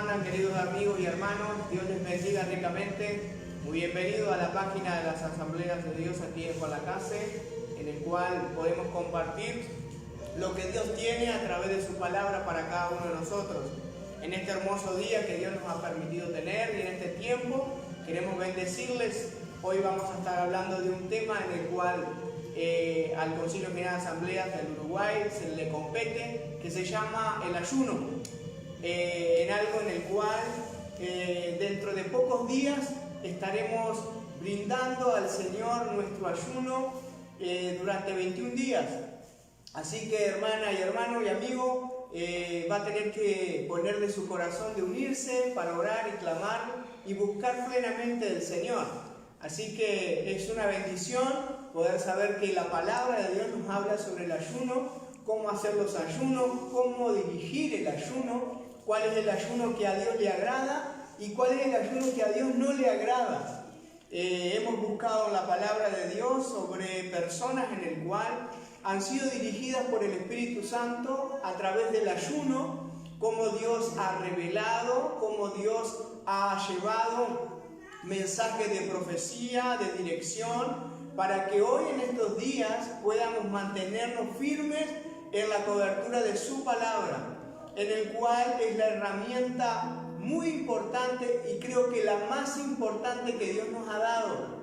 hermanas, queridos amigos y hermanos, Dios les bendiga ricamente. Muy bienvenidos a la página de las Asambleas de Dios aquí en Gualacase, en el cual podemos compartir lo que Dios tiene a través de su palabra para cada uno de nosotros. En este hermoso día que Dios nos ha permitido tener y en este tiempo queremos bendecirles. Hoy vamos a estar hablando de un tema en el cual al Concilio General de Asambleas del Uruguay se le compete, que se llama el ayuno, en algo en el cual dentro de pocos días estaremos brindando al Señor nuestro ayuno durante 21 días. Así que hermana y hermano y amigo, va a tener que poner de su corazón de unirse para orar y clamar y buscar plenamente del Señor. Así que es una bendición poder saber que la palabra de Dios nos habla sobre el ayuno, cómo hacer los ayunos, cómo dirigir el ayuno, cuál es el ayuno que a Dios le agrada y cuál es el ayuno que a Dios no le agrada. Hemos buscado la palabra de Dios sobre personas en el cual han sido dirigidas por el Espíritu Santo a través del ayuno, cómo Dios ha revelado, cómo Dios ha llevado mensajes de profecía, de dirección, para que hoy en estos días podamos mantenernos firmes en la cobertura de su palabra, en el cual es la herramienta muy importante y creo que la más importante que Dios nos ha dado,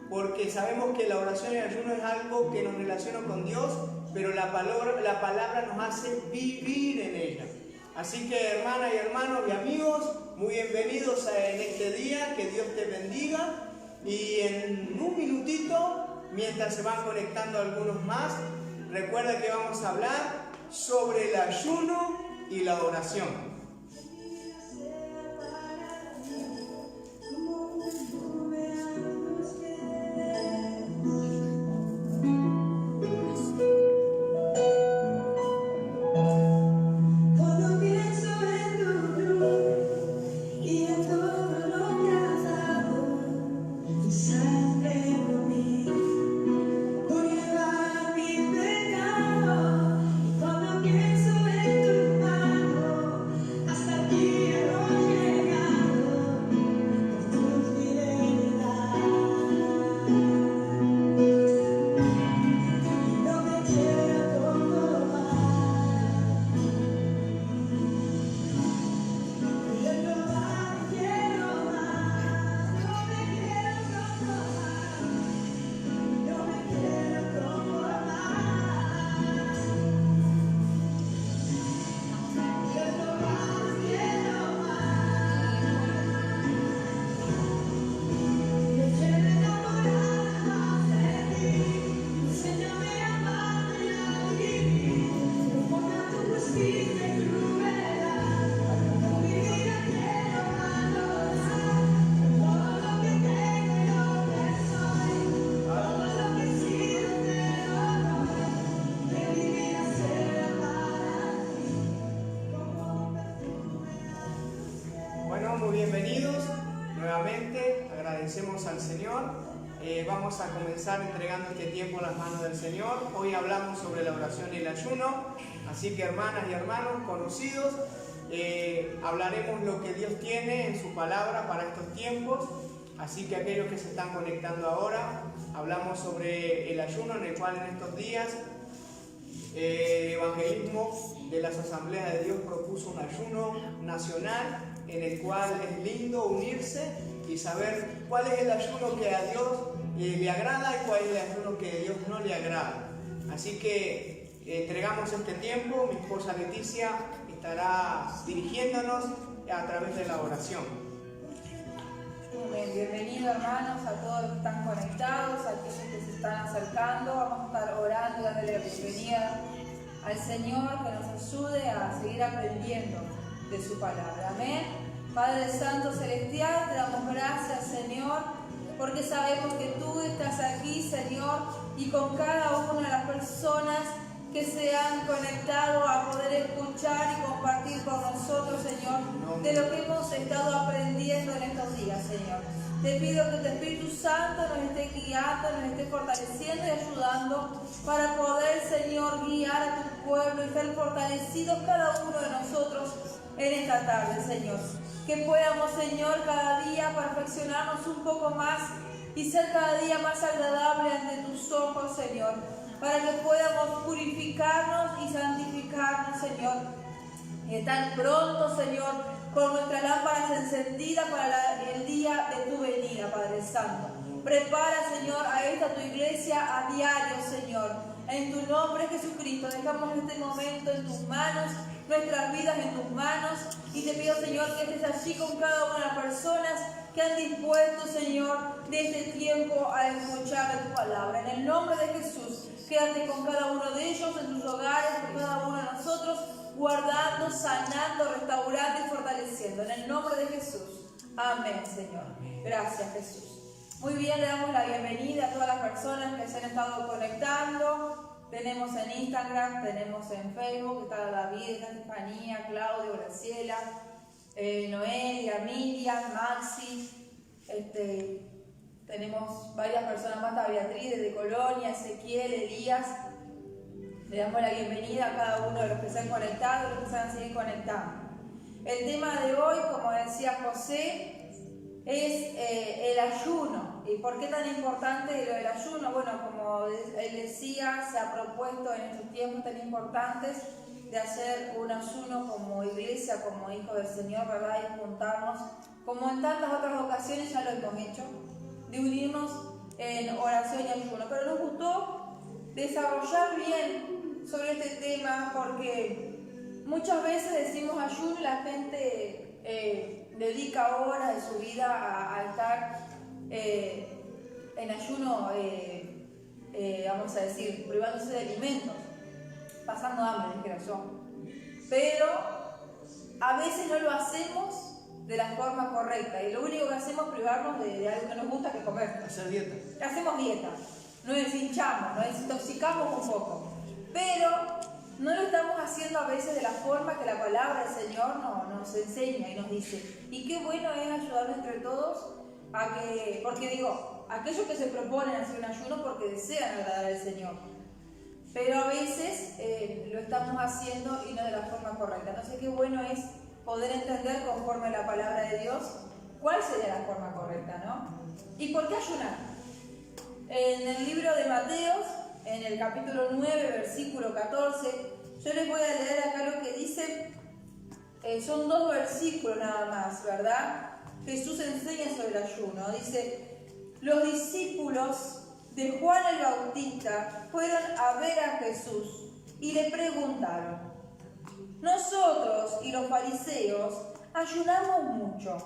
porque sabemos que la oración y el ayuno es algo que nos relaciona con Dios, pero la palabra nos hace vivir en ella. Así que hermanas y hermanos y amigos, muy bienvenidos en este día, que Dios te bendiga. Y en un minutito, mientras se van conectando algunos más, recuerda que vamos a hablar sobre el ayuno y la oración. Agradecemos al Señor. Vamos a comenzar entregando este tiempo a las manos del Señor. Hoy hablamos sobre la oración y el ayuno, así que hermanas y hermanos conocidos, hablaremos lo que Dios tiene en su palabra para estos tiempos. Así que aquellos que se están conectando ahora, hablamos sobre el ayuno, en el cual en estos días el evangelismo de las Asambleas de Dios propuso un ayuno nacional, en el cual es lindo unirse y saber cuál es el ayuno que a Dios le agrada y cuál es el ayuno que a Dios no le agrada. Así que entregamos este tiempo. Mi esposa Leticia estará dirigiéndonos a través de la oración. Bienvenidos hermanos a todos los que están conectados, a aquellos que se están acercando. Vamos a estar orando y dándole la bienvenida al Señor, que nos ayude a seguir aprendiendo de su palabra. Amén. Padre Santo Celestial, te damos gracias, Señor, porque sabemos que tú estás aquí, Señor, y con cada una de las personas que se han conectado a poder escuchar y compartir con nosotros, Señor, de lo que hemos estado aprendiendo en estos días, Señor. Te pido que tu Espíritu Santo nos esté guiando, nos esté fortaleciendo y ayudando para poder, Señor, guiar a tu pueblo y ser fortalecidos cada uno de nosotros en esta tarde, Señor. que podamos, Señor, cada día perfeccionarnos un poco más y ser cada día más agradable ante tus ojos, Señor, para que podamos purificarnos y santificarnos, Señor, y estar pronto, Señor, con nuestras lámparas encendidas para el día de tu venida, Padre Santo. Prepara, Señor, a esta tu iglesia a diario, Señor. En tu nombre, Jesucristo, dejamos este momento en tus manos, nuestras vidas en tus manos, y te pido, Señor, que estés allí con cada una de las personas que han dispuesto, Señor, de este tiempo a escuchar tu palabra. En el nombre de Jesús, quédate con cada uno de ellos, en sus hogares, con cada uno de nosotros, guardando, sanando, restaurando y fortaleciendo. En el nombre de Jesús. Amén, Señor. Gracias, Jesús. Muy bien, le damos la bienvenida a todas las personas que se han estado conectando. Tenemos en Instagram, tenemos en Facebook, está David, está Estefanía, Claudio, Graciela, Noelia, Miriam, Maxi. Tenemos varias personas más, está Beatriz desde Colonia, Ezequiel, Elías. Le damos la bienvenida a cada uno de los que se han conectado y los que se van a seguir conectando. El tema de hoy, como decía José, es el ayuno. ¿Y por qué tan importante lo del ayuno? Bueno, como él decía, se ha propuesto en estos tiempos tan importantes de hacer un ayuno como iglesia, como hijos del Señor, ¿verdad? Y juntarnos, como en tantas otras ocasiones ya lo hemos hecho, de unirnos en oración y ayuno. Pero nos gustó desarrollar bien sobre este tema porque muchas veces decimos ayuno y la gente dedica horas de su vida a estar en ayuno, vamos a decir, privándose de alimentos, pasando hambre, dijera yo. Pero a veces no lo hacemos de la forma correcta y lo único que hacemos es privarnos de algo que nos gusta, que comer. Hacer dieta. Hacemos dieta, nos deshinchamos, nos desintoxicamos un poco, pero no lo estamos haciendo a veces de la forma que la palabra del Señor nos enseña y nos dice. Y qué bueno es ayudarnos entre todos a que, porque digo, aquellos que se proponen hacer un ayuno porque desean agradar al Señor, pero a veces lo estamos haciendo y no de la forma correcta. Entonces qué bueno es poder entender conforme a la palabra de Dios cuál sería la forma correcta, ¿no? ¿Y por qué ayunar? En el libro de Mateos, en el capítulo 9, versículo 14, yo les voy a leer acá lo que dice, son 2 versículos nada más, ¿verdad? Jesús enseña sobre el ayuno, dice, los discípulos de Juan el Bautista fueron a ver a Jesús y le preguntaron, nosotros y los fariseos ayunamos mucho,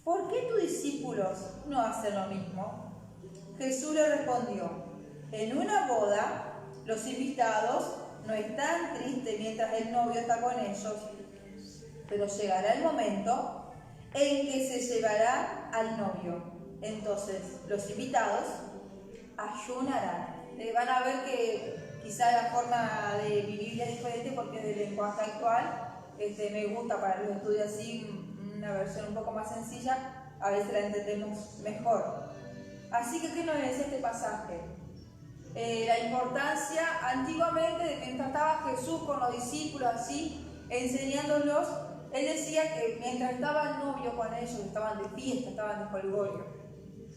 ¿por qué tus discípulos no hacen lo mismo? Jesús le respondió, en una boda, los invitados no están tristes mientras el novio está con ellos, pero llegará el momento en que se llevará al novio. Entonces, los invitados ayunarán. Van a ver que quizá la forma de vivir es diferente porque es del lenguaje actual. Me gusta para los estudios así, una versión un poco más sencilla, a veces la entendemos mejor. Así que, ¿qué nos dice este pasaje? La importancia antiguamente de que estaba Jesús con los discípulos así, enseñándolos. Él decía que mientras estaba el novio con ellos, estaban de fiesta, estaban de jolgorio.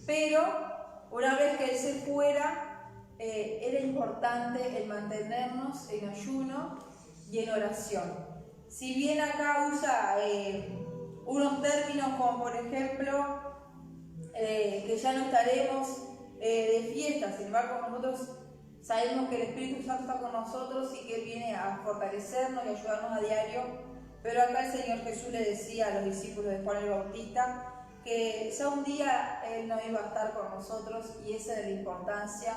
Pero una vez que él se fuera, era importante el mantenernos en ayuno y en oración. Si bien acá usa unos términos como por ejemplo que ya no estaremos de fiesta, sin embargo nosotros sabemos que el Espíritu Santo está con nosotros y que Él viene a fortalecernos y ayudarnos a diario. Pero acá el Señor Jesús le decía a los discípulos de Juan el Bautista que ya un día Él no iba a estar con nosotros y esa es la importancia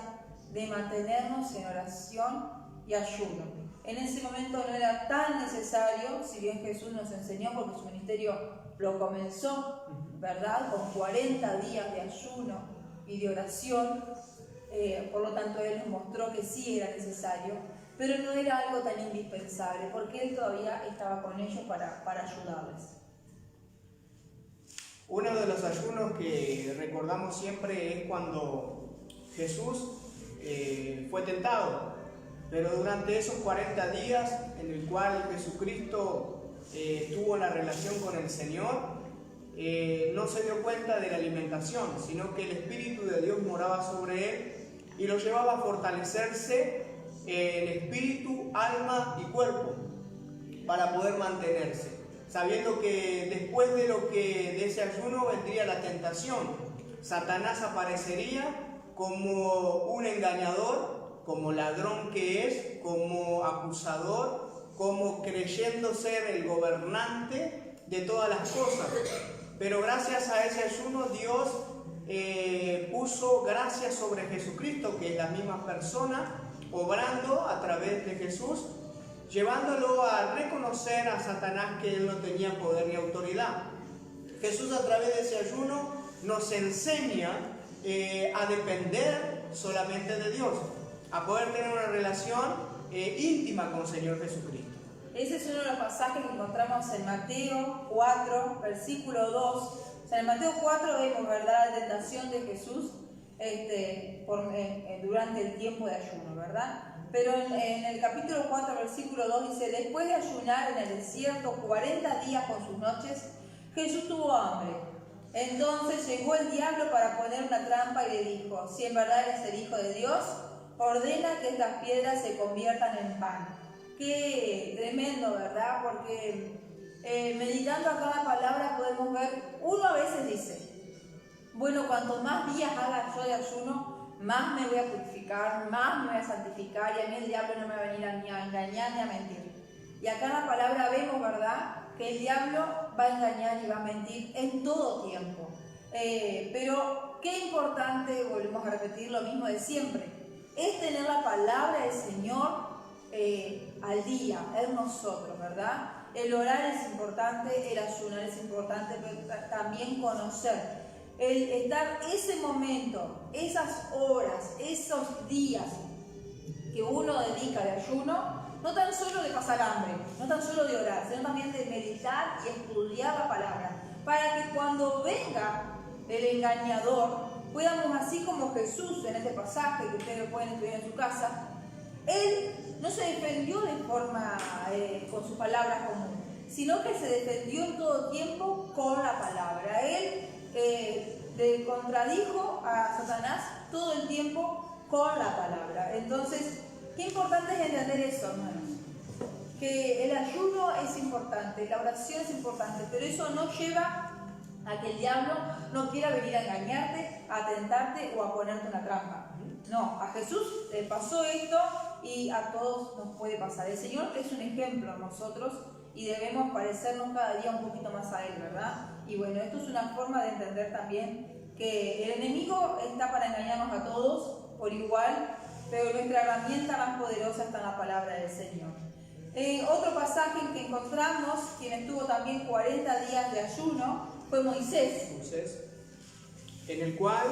de mantenernos en oración y ayuno. En ese momento no era tan necesario, si bien Jesús nos enseñó porque su ministerio lo comenzó, ¿verdad? Con 40 días de ayuno y de oración, por lo tanto Él nos mostró que sí era necesario, pero no era algo tan indispensable, porque Él todavía estaba con ellos para ayudarles. Uno de los ayunos que recordamos siempre es cuando Jesús fue tentado, pero durante esos 40 días en el cual Jesucristo tuvo la relación con el Señor, no se dio cuenta de la alimentación, sino que el Espíritu de Dios moraba sobre él y lo llevaba a fortalecerse en espíritu, alma y cuerpo para poder mantenerse, sabiendo que después de ese ayuno vendría la tentación. Satanás aparecería como un engañador, como ladrón que es, como acusador, como creyendo ser el gobernante de todas las cosas. Pero gracias a ese ayuno Dios puso gracia sobre Jesucristo, que es la misma persona, obrando a través de Jesús, llevándolo a reconocer a Satanás que él no tenía poder ni autoridad. Jesús a través de ese ayuno nos enseña a depender solamente de Dios, a poder tener una relación íntima con el Señor Jesucristo. Ese es uno de los pasajes que encontramos en Mateo 4, versículo 2. O sea, en Mateo 4 vemos, ¿verdad?, la tentación de Jesús durante el tiempo de ayuno, ¿verdad? Pero en el capítulo 4, versículo 2 dice: después de ayunar en el desierto 40 días con sus noches, Jesús tuvo hambre. Entonces llegó el diablo para poner una trampa y le dijo: si en verdad eres el Hijo de Dios, ordena que estas piedras se conviertan en pan. Qué tremendo, ¿verdad? Porque meditando a cada palabra podemos ver, uno a veces dice: bueno, cuanto más días haga yo de ayuno, más me voy a purificar, más me voy a santificar, y a mí el diablo no me va a venir ni a engañar ni a mentir. Y acá en la palabra vemos, ¿verdad?, que el diablo va a engañar y va a mentir en todo tiempo. Pero qué importante, volvemos a repetir lo mismo de siempre, es tener la palabra del Señor al día, en nosotros, ¿verdad? El orar es importante, el ayunar es importante, pero también conocer. El estar ese momento, esas horas, esos días que uno dedica de ayuno, no tan solo de pasar hambre, no tan solo de orar, sino también de meditar y estudiar la palabra, para que cuando venga el engañador, podamos, así como Jesús en este pasaje, que ustedes lo pueden estudiar en su casa, él no se defendió de forma con sus palabras común, sino que se defendió en todo tiempo con la palabra. Él le contradijo a Satanás todo el tiempo con la palabra. Entonces, qué importante es entender eso, hermanos, que el ayuno es importante, la oración es importante, pero eso no lleva a que el diablo no quiera venir a engañarte, a tentarte o a ponerte una trampa. No, a Jesús le pasó esto y a todos nos puede pasar. El Señor es un ejemplo a nosotros y debemos parecernos cada día un poquito más a Él, ¿verdad? Y bueno, esto es una forma de entender también que el enemigo está para engañarnos a todos por igual, pero nuestra herramienta más poderosa está en la palabra del Señor. Otro pasaje que encontramos, quien estuvo también 40 días de ayuno, fue Moisés, en el cual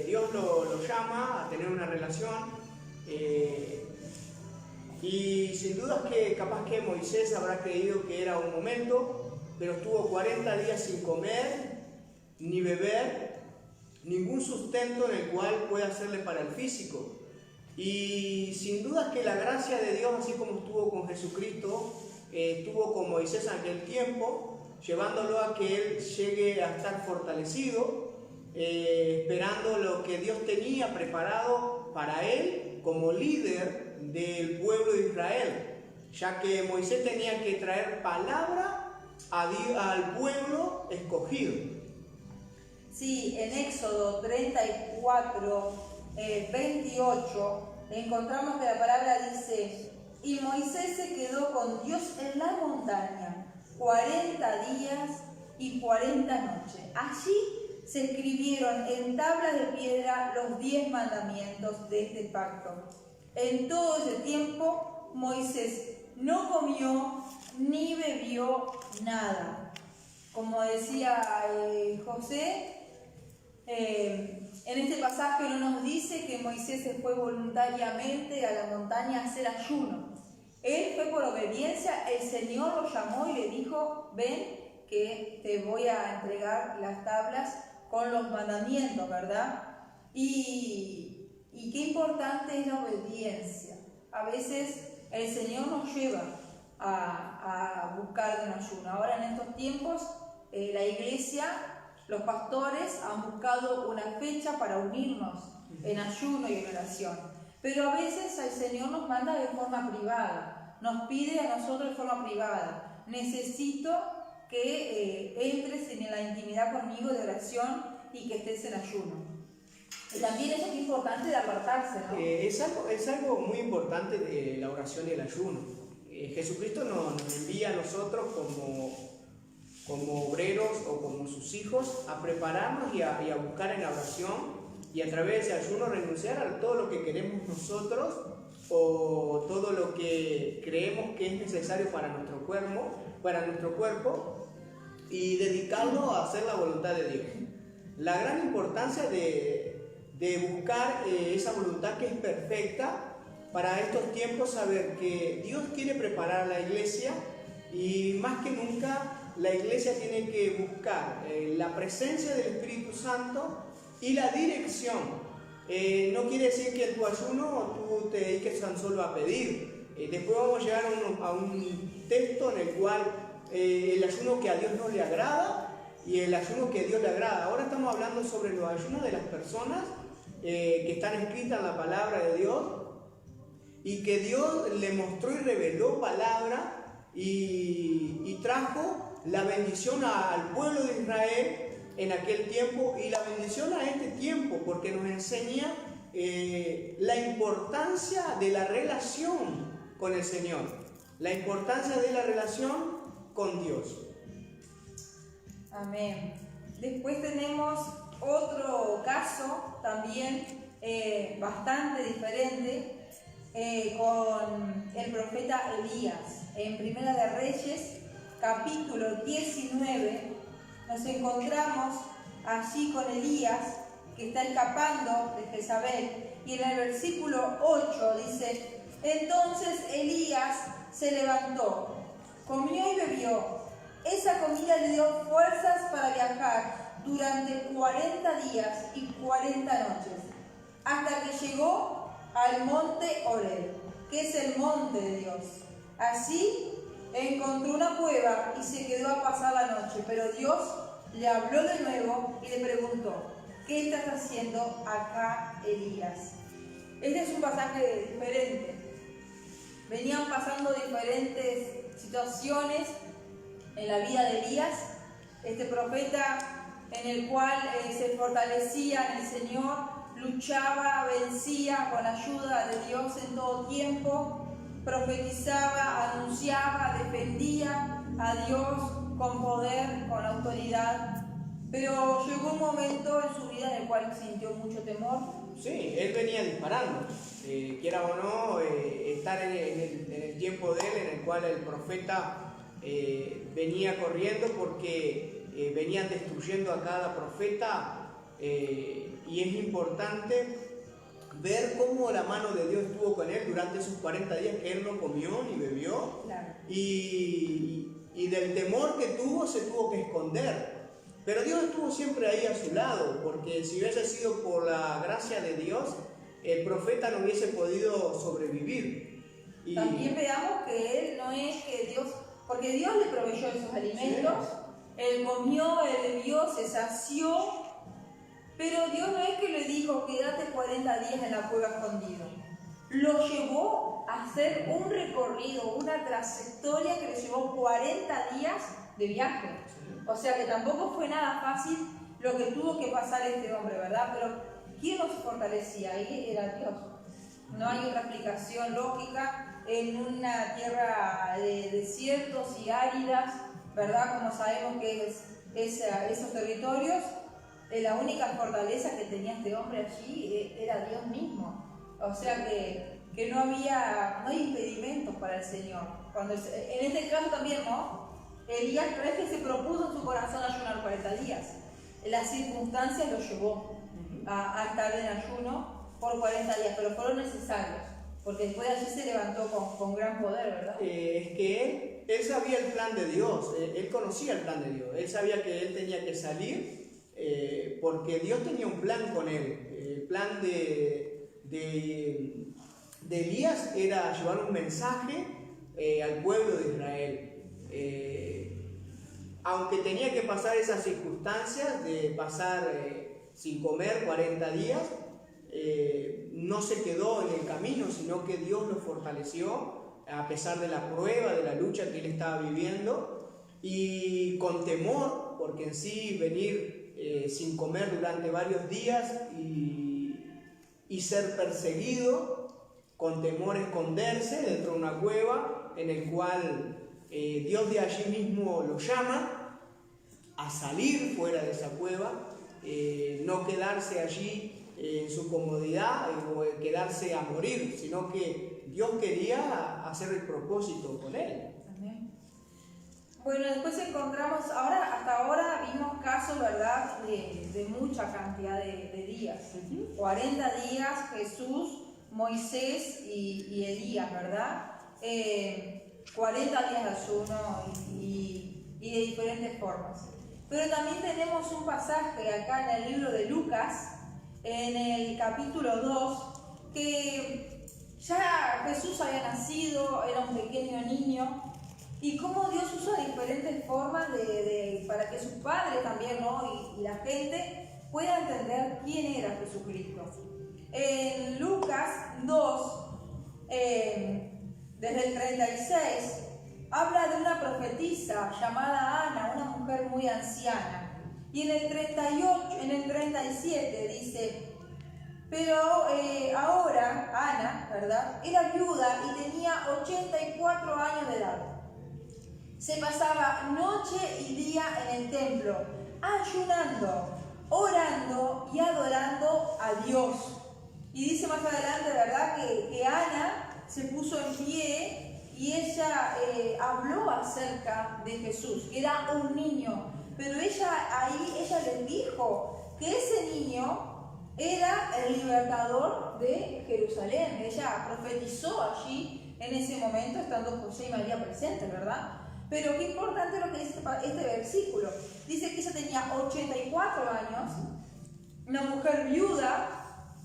Dios lo llama a tener una relación, y sin duda que capaz que Moisés habrá creído que era un momento, pero estuvo 40 días sin comer ni beber, ningún sustento en el cual pueda hacerle para el físico. Y sin duda que la gracia de Dios, así como estuvo con Jesucristo, estuvo con Moisés en aquel tiempo, llevándolo a que él llegue a estar fortalecido, esperando lo que Dios tenía preparado para él como líder del pueblo de Israel, ya que Moisés tenía que traer palabra al pueblo escogido. Sí, en Éxodo 34, 28, encontramos que la palabra dice: y Moisés se quedó con Dios en la montaña 40 días y 40 noches. Allí se escribieron en tablas de piedra los 10 mandamientos de este pacto. En todo ese tiempo Moisés no comió ni bebió nada. Como decía José, en este pasaje no nos dice que Moisés se fue voluntariamente a la montaña a hacer ayuno. Él fue por obediencia, el Señor lo llamó y le dijo: ven que te voy a entregar las tablas con los mandamientos, ¿verdad? Y qué importante es la obediencia. A veces el Señor nos lleva a buscar de un ayuno. Ahora en estos tiempos la iglesia, los pastores han buscado una fecha para unirnos en ayuno y en oración. Pero a veces el Señor nos manda de forma privada, nos pide a nosotros de forma privada. Necesito que entres en la intimidad conmigo de oración y que estés en ayuno. Y también eso es importante de apartarse, ¿no? Es algo muy importante de la oración y el ayuno. Jesucristo nos envía a nosotros como obreros o como sus hijos a prepararnos y a buscar en la oración y a través de ese ayuno renunciar a todo lo que queremos nosotros o todo lo que creemos que es necesario para nuestro cuerpo y dedicarlo a hacer la voluntad de Dios. La gran importancia de buscar esa voluntad que es perfecta para estos tiempos, saber que Dios quiere preparar a la iglesia y más que nunca la iglesia tiene que buscar la presencia del Espíritu Santo y la dirección. No quiere decir que en tu ayuno tú te dediques tan solo a pedir. Después vamos a llegar a un texto en el cual el ayuno que a Dios no le agrada y el ayuno que a Dios le agrada. Ahora estamos hablando sobre los ayunos de las personas que están escritas en la palabra de Dios y que Dios le mostró y reveló palabra y trajo la bendición al pueblo de Israel en aquel tiempo y la bendición a este tiempo, porque nos enseña la importancia de la relación con el Señor, la importancia de la relación con Dios. Amén. Después tenemos otro caso también bastante diferente con el profeta Elías. En Primera de Reyes, capítulo 19, nos encontramos allí con Elías, que está escapando de Jezabel, y en el versículo 8 dice: entonces Elías se levantó, comió y bebió. Esa comida le dio fuerzas para viajar durante 40 días y 40 noches, hasta que llegó al monte Horeb, que es el monte de Dios. Así encontró una cueva y se quedó a pasar la noche, pero Dios le habló de nuevo y le preguntó: ¿qué estás haciendo acá, Elías? Este es un pasaje diferente. Venían pasando diferentes situaciones en la vida de Elías, este profeta en el cual se fortalecía en el Señor, luchaba, vencía con la ayuda de Dios en todo tiempo, profetizaba, anunciaba, defendía a Dios con poder, con autoridad, pero llegó un momento en su vida en el cual sintió mucho temor. Sí, él venía disparando, quiera o no, estar en el tiempo de él en el cual el profeta venía corriendo porque venían destruyendo a cada profeta y es importante ver cómo la mano de Dios estuvo con él durante esos 40 días que él no comió ni bebió. Claro. Y del temor que tuvo se tuvo que esconder. Pero Dios estuvo siempre ahí a su lado, porque si hubiese sido por la gracia de Dios, el profeta no hubiese podido sobrevivir. Y también veamos que él no es que Dios, porque Dios le proveyó esos alimentos, sí. Él comió, él bebió, se sació, pero Dios no es que le dijo: quédate 40 días en la cueva escondido. Lo llevó a hacer un recorrido, una trayectoria que le llevó 40 días de viaje. O sea que tampoco fue nada fácil lo que tuvo que pasar este hombre, ¿verdad? Pero ¿quién nos fortalecía? Ahí era Dios. No hay otra explicación lógica en una tierra de desiertos y áridas, ¿verdad? Como sabemos que esos territorios, la única fortaleza que tenía este hombre allí era Dios mismo. O sea que no hay impedimentos para el Señor. En este caso también, ¿no? Elías no es que se propuso en su corazón ayunar 40 días. Las circunstancias lo llevó a estar en ayuno por 40 días, pero fueron necesarios, porque después de allí se levantó con gran poder, ¿verdad? Es que él sabía el plan de Dios, él conocía el plan de Dios, él sabía que él tenía que salir porque Dios tenía un plan con él. El plan de Elías era llevar un mensaje al pueblo de Israel. aunque tenía que pasar esas circunstancias de pasar sin comer 40 días, no se quedó en el camino, sino que Dios lo fortaleció a pesar de la prueba, de la lucha que él estaba viviendo, y con temor, porque en sí venir sin comer durante varios días y ser perseguido, con temor esconderse dentro de una cueva en el cual Dios de allí mismo lo llama a salir fuera de esa cueva, no quedarse allí en su comodidad o quedarse a morir, sino que Dios quería hacer el propósito con él. Amén. Bueno, después encontramos, hasta ahora vimos casos, ¿verdad?, de mucha cantidad de días. 40 días Jesús, Moisés y Elías, ¿verdad? 40 días de ayuno y de diferentes formas. Pero también tenemos un pasaje acá en el libro de Lucas, en el capítulo 2, que ya Jesús había nacido, era un pequeño niño, y cómo Dios usa diferentes formas para que sus padres también, ¿no?, y la gente pueda entender quién era Jesucristo. En Lucas 2, desde el 36, habla de una profetisa llamada Ana, una mujer muy anciana. Y en el 37 dice: pero ahora Ana, ¿verdad?, era viuda y tenía 84 años de edad. Se pasaba noche y día en el templo, ayunando, orando y adorando a Dios. Y dice más adelante, ¿verdad?, que Ana se puso en pie y ella habló acerca de Jesús, que era un niño. Pero ella les dijo que ese niño era el libertador de Jerusalén. Ella profetizó allí en ese momento, estando José y María presentes, ¿verdad? Pero qué importante lo que dice este versículo. Dice que ella tenía 84 años, una mujer viuda,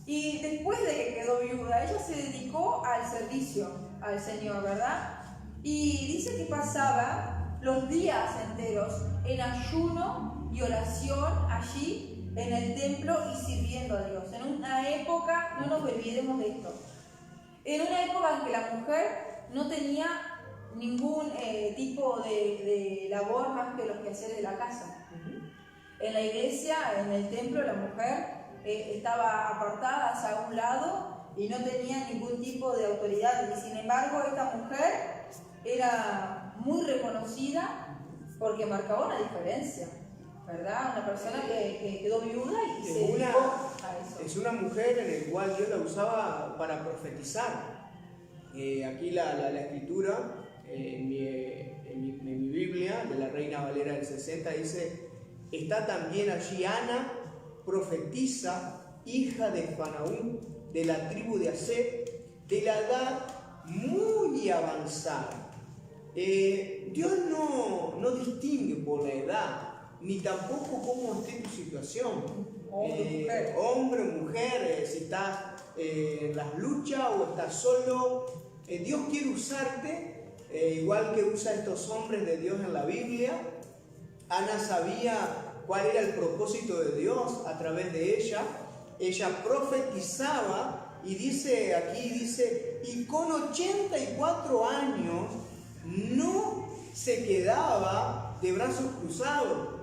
y después de que quedó viuda, ella se dedicó al servicio al Señor, ¿verdad? Y dice que pasaba los días enteros en ayuno y oración allí en el templo y sirviendo a Dios. En una época, no nos olvidemos de esto, en una época en que la mujer no tenía ningún tipo de labor más que los quehaceres de la casa. En la iglesia, en el templo, la mujer estaba apartada hacia un lado y no tenía ningún tipo de autoridad. Y sin embargo, esta mujer era muy reconocida porque marcaba una diferencia, ¿verdad? Una persona que quedó viuda y se dedicó a eso. Es una mujer en la cual Dios la usaba para profetizar. Aquí la escritura, en mi Biblia, de la Reina Valera del 60, dice: está también allí Ana, profetisa, hija de Fanaún, de la tribu de Aser, de la edad muy avanzada. Dios no distingue por la edad, ni tampoco cómo esté tu situación. Hombre o mujer, si estás en las luchas o estás solo. Dios quiere usarte, igual que usa a estos hombres de Dios en la Biblia. Ana sabía cuál era el propósito de Dios a través de ella. Ella profetizaba y dice y con 84 años no se quedaba de brazos cruzados,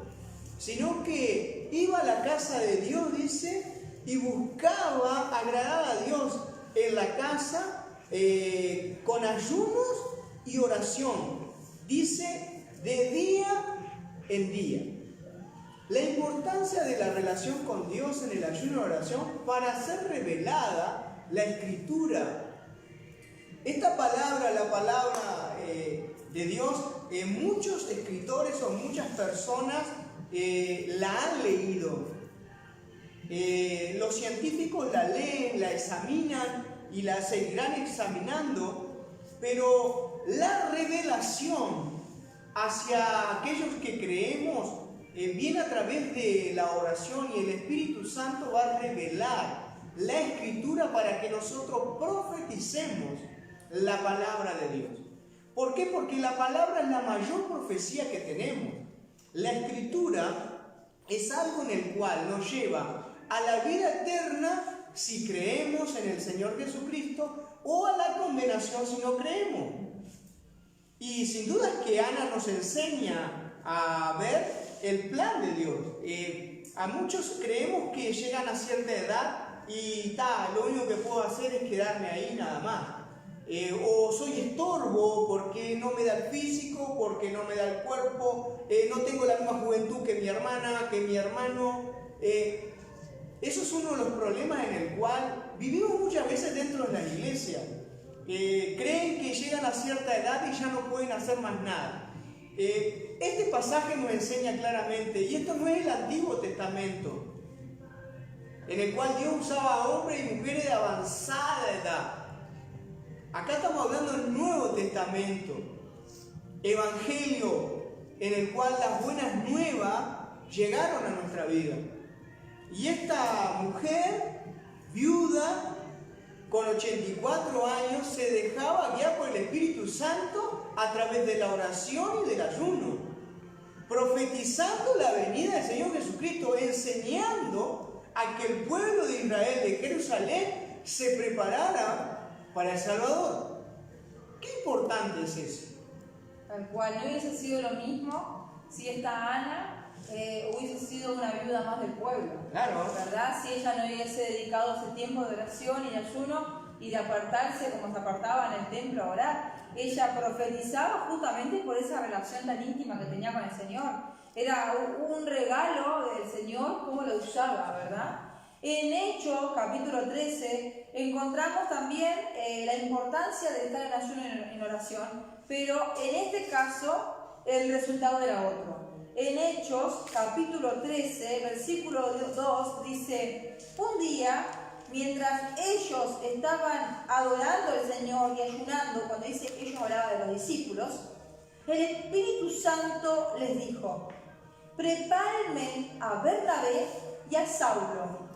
sino que iba a la casa de Dios, dice, y buscaba agradar a Dios en la casa con ayunos y oración, dice, de día en día. La importancia de la relación con Dios en el ayuno y la oración para ser revelada la Escritura. Esta palabra, la palabra de Dios, muchos escritores o muchas personas la han leído. Los científicos la leen, la examinan y la seguirán examinando, pero la revelación hacia aquellos que creemos viene a través de la oración, y el Espíritu Santo va a revelar la Escritura para que nosotros profeticemos la palabra de Dios. ¿Por qué? Porque la palabra es la mayor profecía que tenemos. La Escritura es algo en el cual nos lleva a la vida eterna si creemos en el Señor Jesucristo o a la condenación si no creemos. Y sin duda es que Ana nos enseña a ver el plan de Dios. A muchos creemos que llegan a cierta edad y lo único que puedo hacer es quedarme ahí nada más. O soy estorbo porque no me da el físico, porque no me da el cuerpo, no tengo la misma juventud que mi hermana, que mi hermano. Eso es uno de los problemas en el cual vivimos muchas veces dentro de la iglesia. Creen que llegan a cierta edad y ya no pueden hacer más nada. Este pasaje nos enseña claramente, y esto no es el Antiguo Testamento, en el cual Dios usaba a hombres y mujeres de avanzada edad. Acá estamos hablando del Nuevo Testamento, Evangelio, en el cual las buenas nuevas llegaron a nuestra vida. Y esta mujer, viuda, con 84 años, se dejaba guiar por el Espíritu Santo a través de la oración y del ayuno, profetizando la venida del Señor Jesucristo, enseñando a que el pueblo de Israel, de Jerusalén, se preparara para el Salvador. Qué importante es eso. Tal cual, no hubiese sido lo mismo si esta Ana hubiese sido una viuda más del pueblo. Claro. ¿Verdad? Si ella no hubiese dedicado ese tiempo de oración y de ayuno y de apartarse como se apartaba en el templo a orar. Ella profetizaba justamente por esa relación tan íntima que tenía con el Señor. Era un regalo del Señor, cómo lo usaba, ¿verdad? En Hechos, capítulo 13, encontramos también la importancia de estar en ayuno y en oración, pero en este caso el resultado era otro. En Hechos, capítulo 13, versículo 2, dice: un día, mientras ellos estaban adorando al Señor y ayunando, cuando dice ellos hablaba de los discípulos, el Espíritu Santo les dijo: prepárenme a Bernabé y a Saulo.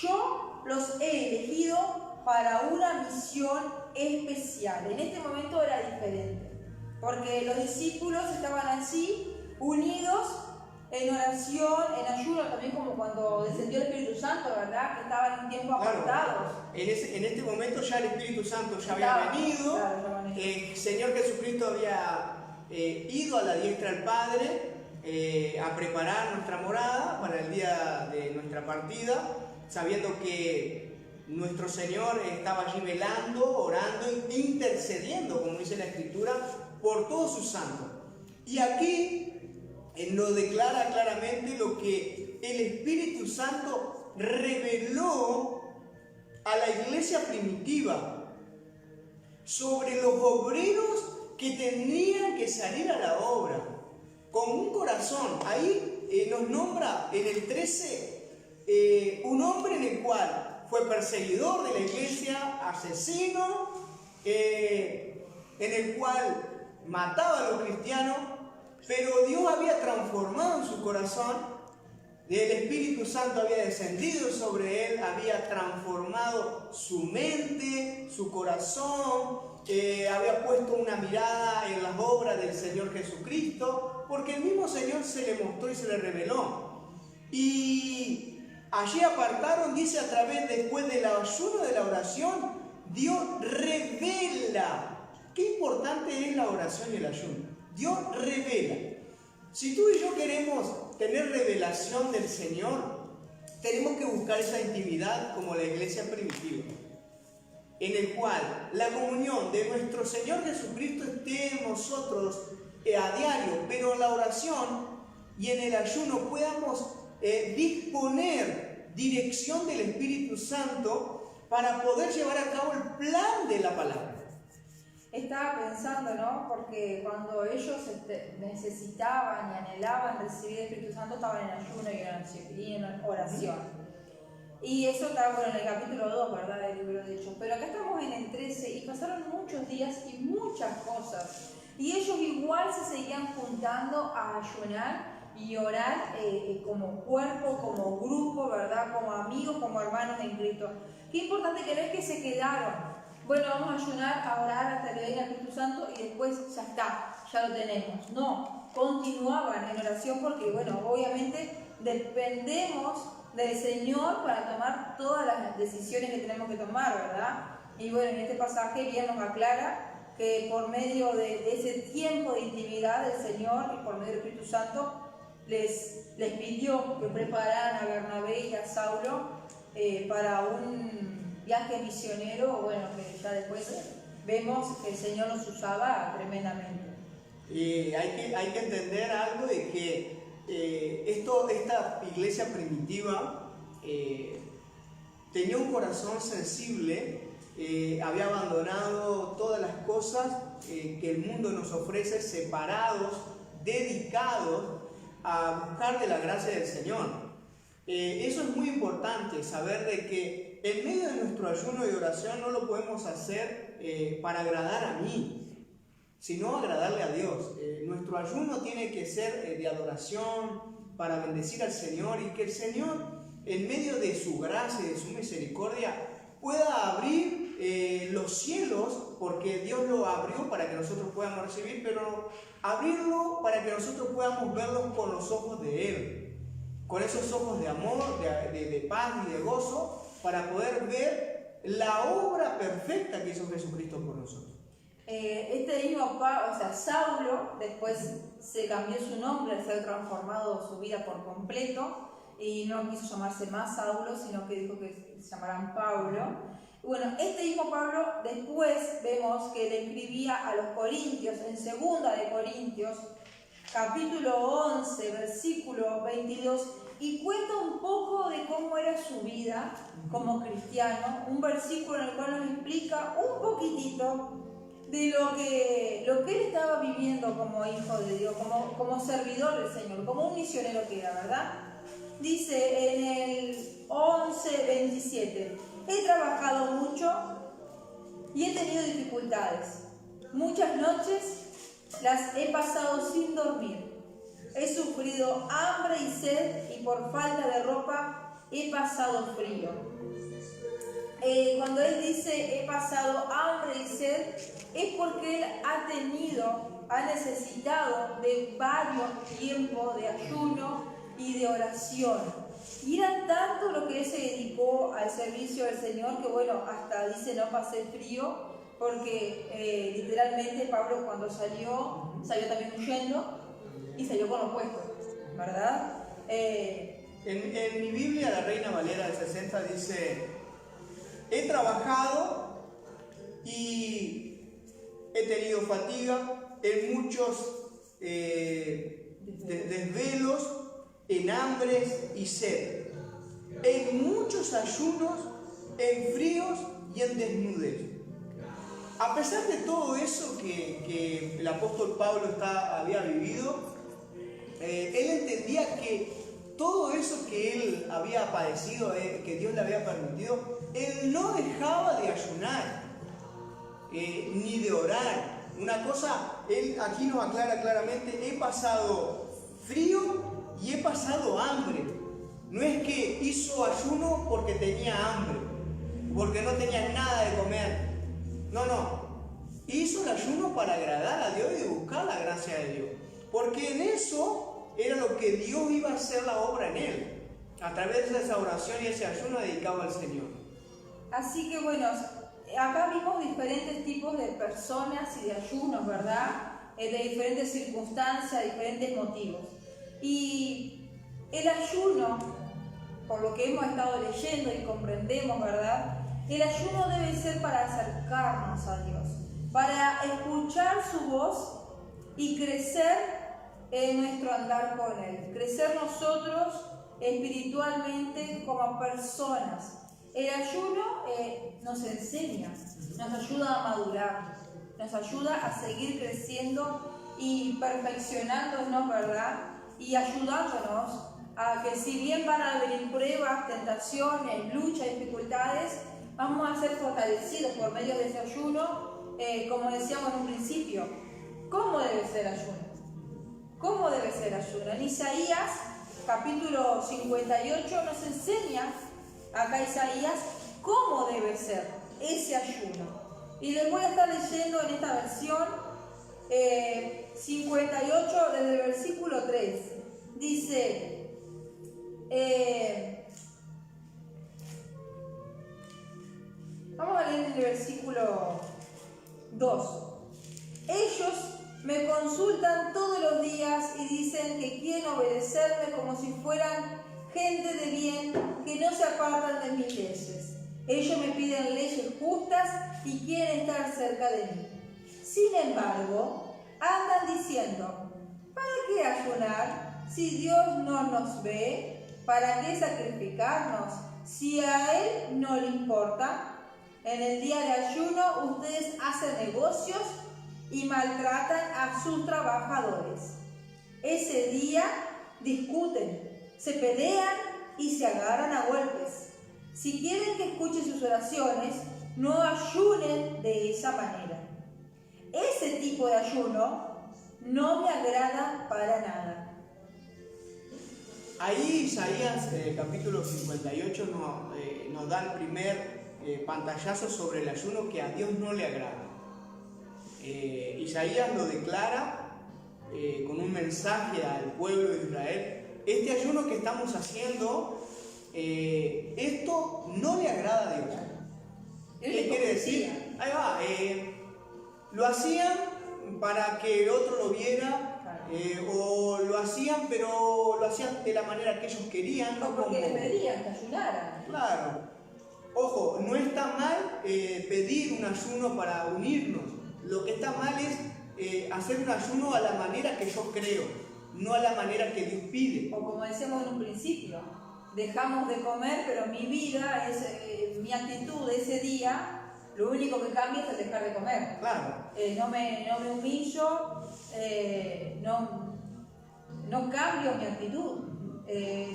Yo los he elegido para una misión especial. En este momento era diferente, porque los discípulos estaban allí unidos en oración, en ayuno, también como cuando descendió el Espíritu Santo, ¿verdad? Que estaban en un tiempo apartados. Claro. En este momento ya el Espíritu Santo ya había venido, el Señor Jesucristo había ido a la diestra del Padre a preparar nuestra morada para el día de nuestra partida, sabiendo que nuestro Señor estaba allí velando, orando, intercediendo, como dice la Escritura, por todos sus santos. Y aquí nos declara claramente lo que el Espíritu Santo reveló a la iglesia primitiva sobre los obreros que tenían que salir a la obra con un corazón. Ahí nos nombra en el 13 un hombre en el cual fue perseguidor de la iglesia, asesino, en el cual mataba a los cristianos, pero Dios había transformado en su corazón, el Espíritu Santo había descendido sobre él, había transformado su mente, su corazón, había puesto una mirada en las obras del Señor Jesucristo, porque el mismo Señor se le mostró y se le reveló. Y allí apartaron, dice, a través, después del ayuno, de la oración, Dios revela. Qué importante es la oración y el ayuno. Dios revela. Si tú y yo queremos tener revelación del Señor, tenemos que buscar esa intimidad como la iglesia primitiva, en el cual la comunión de nuestro Señor Jesucristo esté en nosotros a diario, pero en la oración y en el ayuno podamos disponer dirección del Espíritu Santo para poder llevar a cabo el plan de la palabra. Estaba pensando, ¿no? Porque cuando ellos necesitaban y anhelaban recibir el Espíritu Santo, estaban en ayuno y en oración. Y eso está, bueno, en el capítulo 2, ¿verdad? Del libro de Hechos. Pero acá estamos en el 13 y pasaron muchos días y muchas cosas. Y ellos igual se seguían juntando a ayunar y orar como cuerpo, como grupo, ¿verdad? Como amigos, como hermanos en Cristo. Qué importante que no es que se quedaron. Bueno, vamos a ayunar, a orar hasta que venga el Espíritu Santo y después ya está, ya lo tenemos. No, continuaban en oración porque, bueno, obviamente dependemos del Señor para tomar todas las decisiones que tenemos que tomar, ¿verdad? Y bueno, en este pasaje bien nos aclara que por medio de ese tiempo de intimidad del Señor y por medio del Espíritu Santo les pidió que prepararan a Bernabé y a Saulo para un viaje misionero, bueno, que ya después vemos que el Señor los usaba tremendamente. Y hay que entender algo de que esta iglesia primitiva tenía un corazón sensible, había abandonado todas las cosas que el mundo nos ofrece, separados, dedicados a buscar de la gracia del Señor. Eso es muy importante, saber de que en medio de nuestro ayuno y oración no lo podemos hacer para agradar a mí, sino agradarle a Dios. Nuestro ayuno tiene que ser de adoración, para bendecir al Señor, y que el Señor, en medio de su gracia y de su misericordia, pueda abrir los cielos, porque Dios lo abrió para que nosotros podamos recibir, pero abrirlo para que nosotros podamos verlos con los ojos de Él, con esos ojos de amor, de paz y de gozo, para poder ver la obra perfecta que hizo Jesucristo por nosotros. Este mismo Saulo, después se cambió su nombre al ser transformado su vida por completo, y no quiso llamarse más Saulo, sino que dijo que se llamaran Pablo. Bueno, este mismo Pablo después vemos que le escribía a los Corintios, en 2 de Corintios, capítulo 11, versículo 22, y cuenta un poco de cómo era su vida como cristiano, un versículo en el cual nos explica un poquitito de lo que él estaba viviendo como hijo de Dios, como servidor del Señor, como un misionero que era, ¿verdad? Dice en el 11:27, he trabajado mucho y he tenido dificultades. Muchas noches las he pasado sin dormir. He sufrido hambre y sed, y por falta de ropa he pasado frío. Cuando él dice he pasado hambre y sed, es porque él ha necesitado de varios tiempos de ayuno y de oración. Y era tanto lo que él se dedicó al servicio del Señor que, bueno, hasta dice no pasé frío, porque literalmente Pablo cuando salió también huyendo y salió con los puestos, ¿verdad? En mi Biblia, la Reina Valera del 60 dice: he trabajado y he tenido fatiga en muchos desvelos, en hambres y sed, en muchos ayunos, en fríos y en desnudez. A pesar de todo eso que el apóstol Pablo había vivido, él entendía que todo eso que él había padecido, que Dios le había permitido, él no dejaba de ayunar, ni de orar. Una cosa, él aquí nos aclara claramente: he pasado frío y he pasado hambre. No es que hizo ayuno porque tenía hambre, porque no tenía nada de comer. No. Hizo el ayuno para agradar a Dios y buscar la gracia de Dios. Porque en eso era lo que Dios iba a hacer la obra en él, a través de esa oración y ese ayuno dedicado al Señor. Así que bueno, acá vimos diferentes tipos de personas y de ayunos, ¿verdad? De diferentes circunstancias, diferentes motivos. Y el ayuno, por lo que hemos estado leyendo y comprendemos, ¿verdad? El ayuno debe ser para acercarnos a Dios, para escuchar su voz y crecer en nuestro andar con Él, crecer nosotros espiritualmente como personas. El ayuno nos enseña, nos ayuda a madurar, nos ayuda a seguir creciendo y perfeccionándonos, ¿verdad? Y ayudándonos a que, si bien van a venir pruebas, tentaciones, luchas, dificultades, vamos a ser fortalecidos por medio de ese ayuno, como decíamos en un principio. ¿Cómo debe ser ayuno? ¿Cómo debe ser ayuno? En Isaías, capítulo 58, nos enseña acá Isaías cómo debe ser ese ayuno. Y les voy a estar leyendo en esta versión 58 desde el versículo 3. Dice, vamos a leer el versículo 2. Ellos me consultan todos los días y dicen que quieren obedecerme como si fueran gente de bien que no se apartan de mis leyes. Ellos me piden leyes justas y quieren estar cerca de mí. Sin embargo, andan diciendo, ¿para qué ayunar si Dios no nos ve? ¿Para qué sacrificarnos si a Él no le importa? En el día de ayuno ustedes hacen negocios y maltratan a sus trabajadores. Ese día discuten, se pelean y se agarran a golpes. Si quieren que escuche sus oraciones, no ayunen de esa manera. Ese tipo de ayuno no me agrada para nada. Ahí Isaías capítulo 58 nos da el primer pantallazo sobre el ayuno que a Dios no le agrada. Isaías lo declara con un mensaje al pueblo de Israel. Este ayuno que estamos haciendo, esto no le agrada a Dios. ¿Qué quiere decir? Ahí va, lo hacían para que otro lo viera, o lo hacían, pero lo hacían de la manera que ellos querían. No, porque les pedían que ayunaran. Claro. Ojo, no está mal pedir un ayuno para unirnos. Lo que está mal es hacer un ayuno a la manera que yo creo, no a la manera que Dios pide. O como decíamos en un principio, dejamos de comer, pero mi vida, mi actitud de ese día, lo único que cambia es el dejar de comer. Claro. No me humillo, no cambio mi actitud.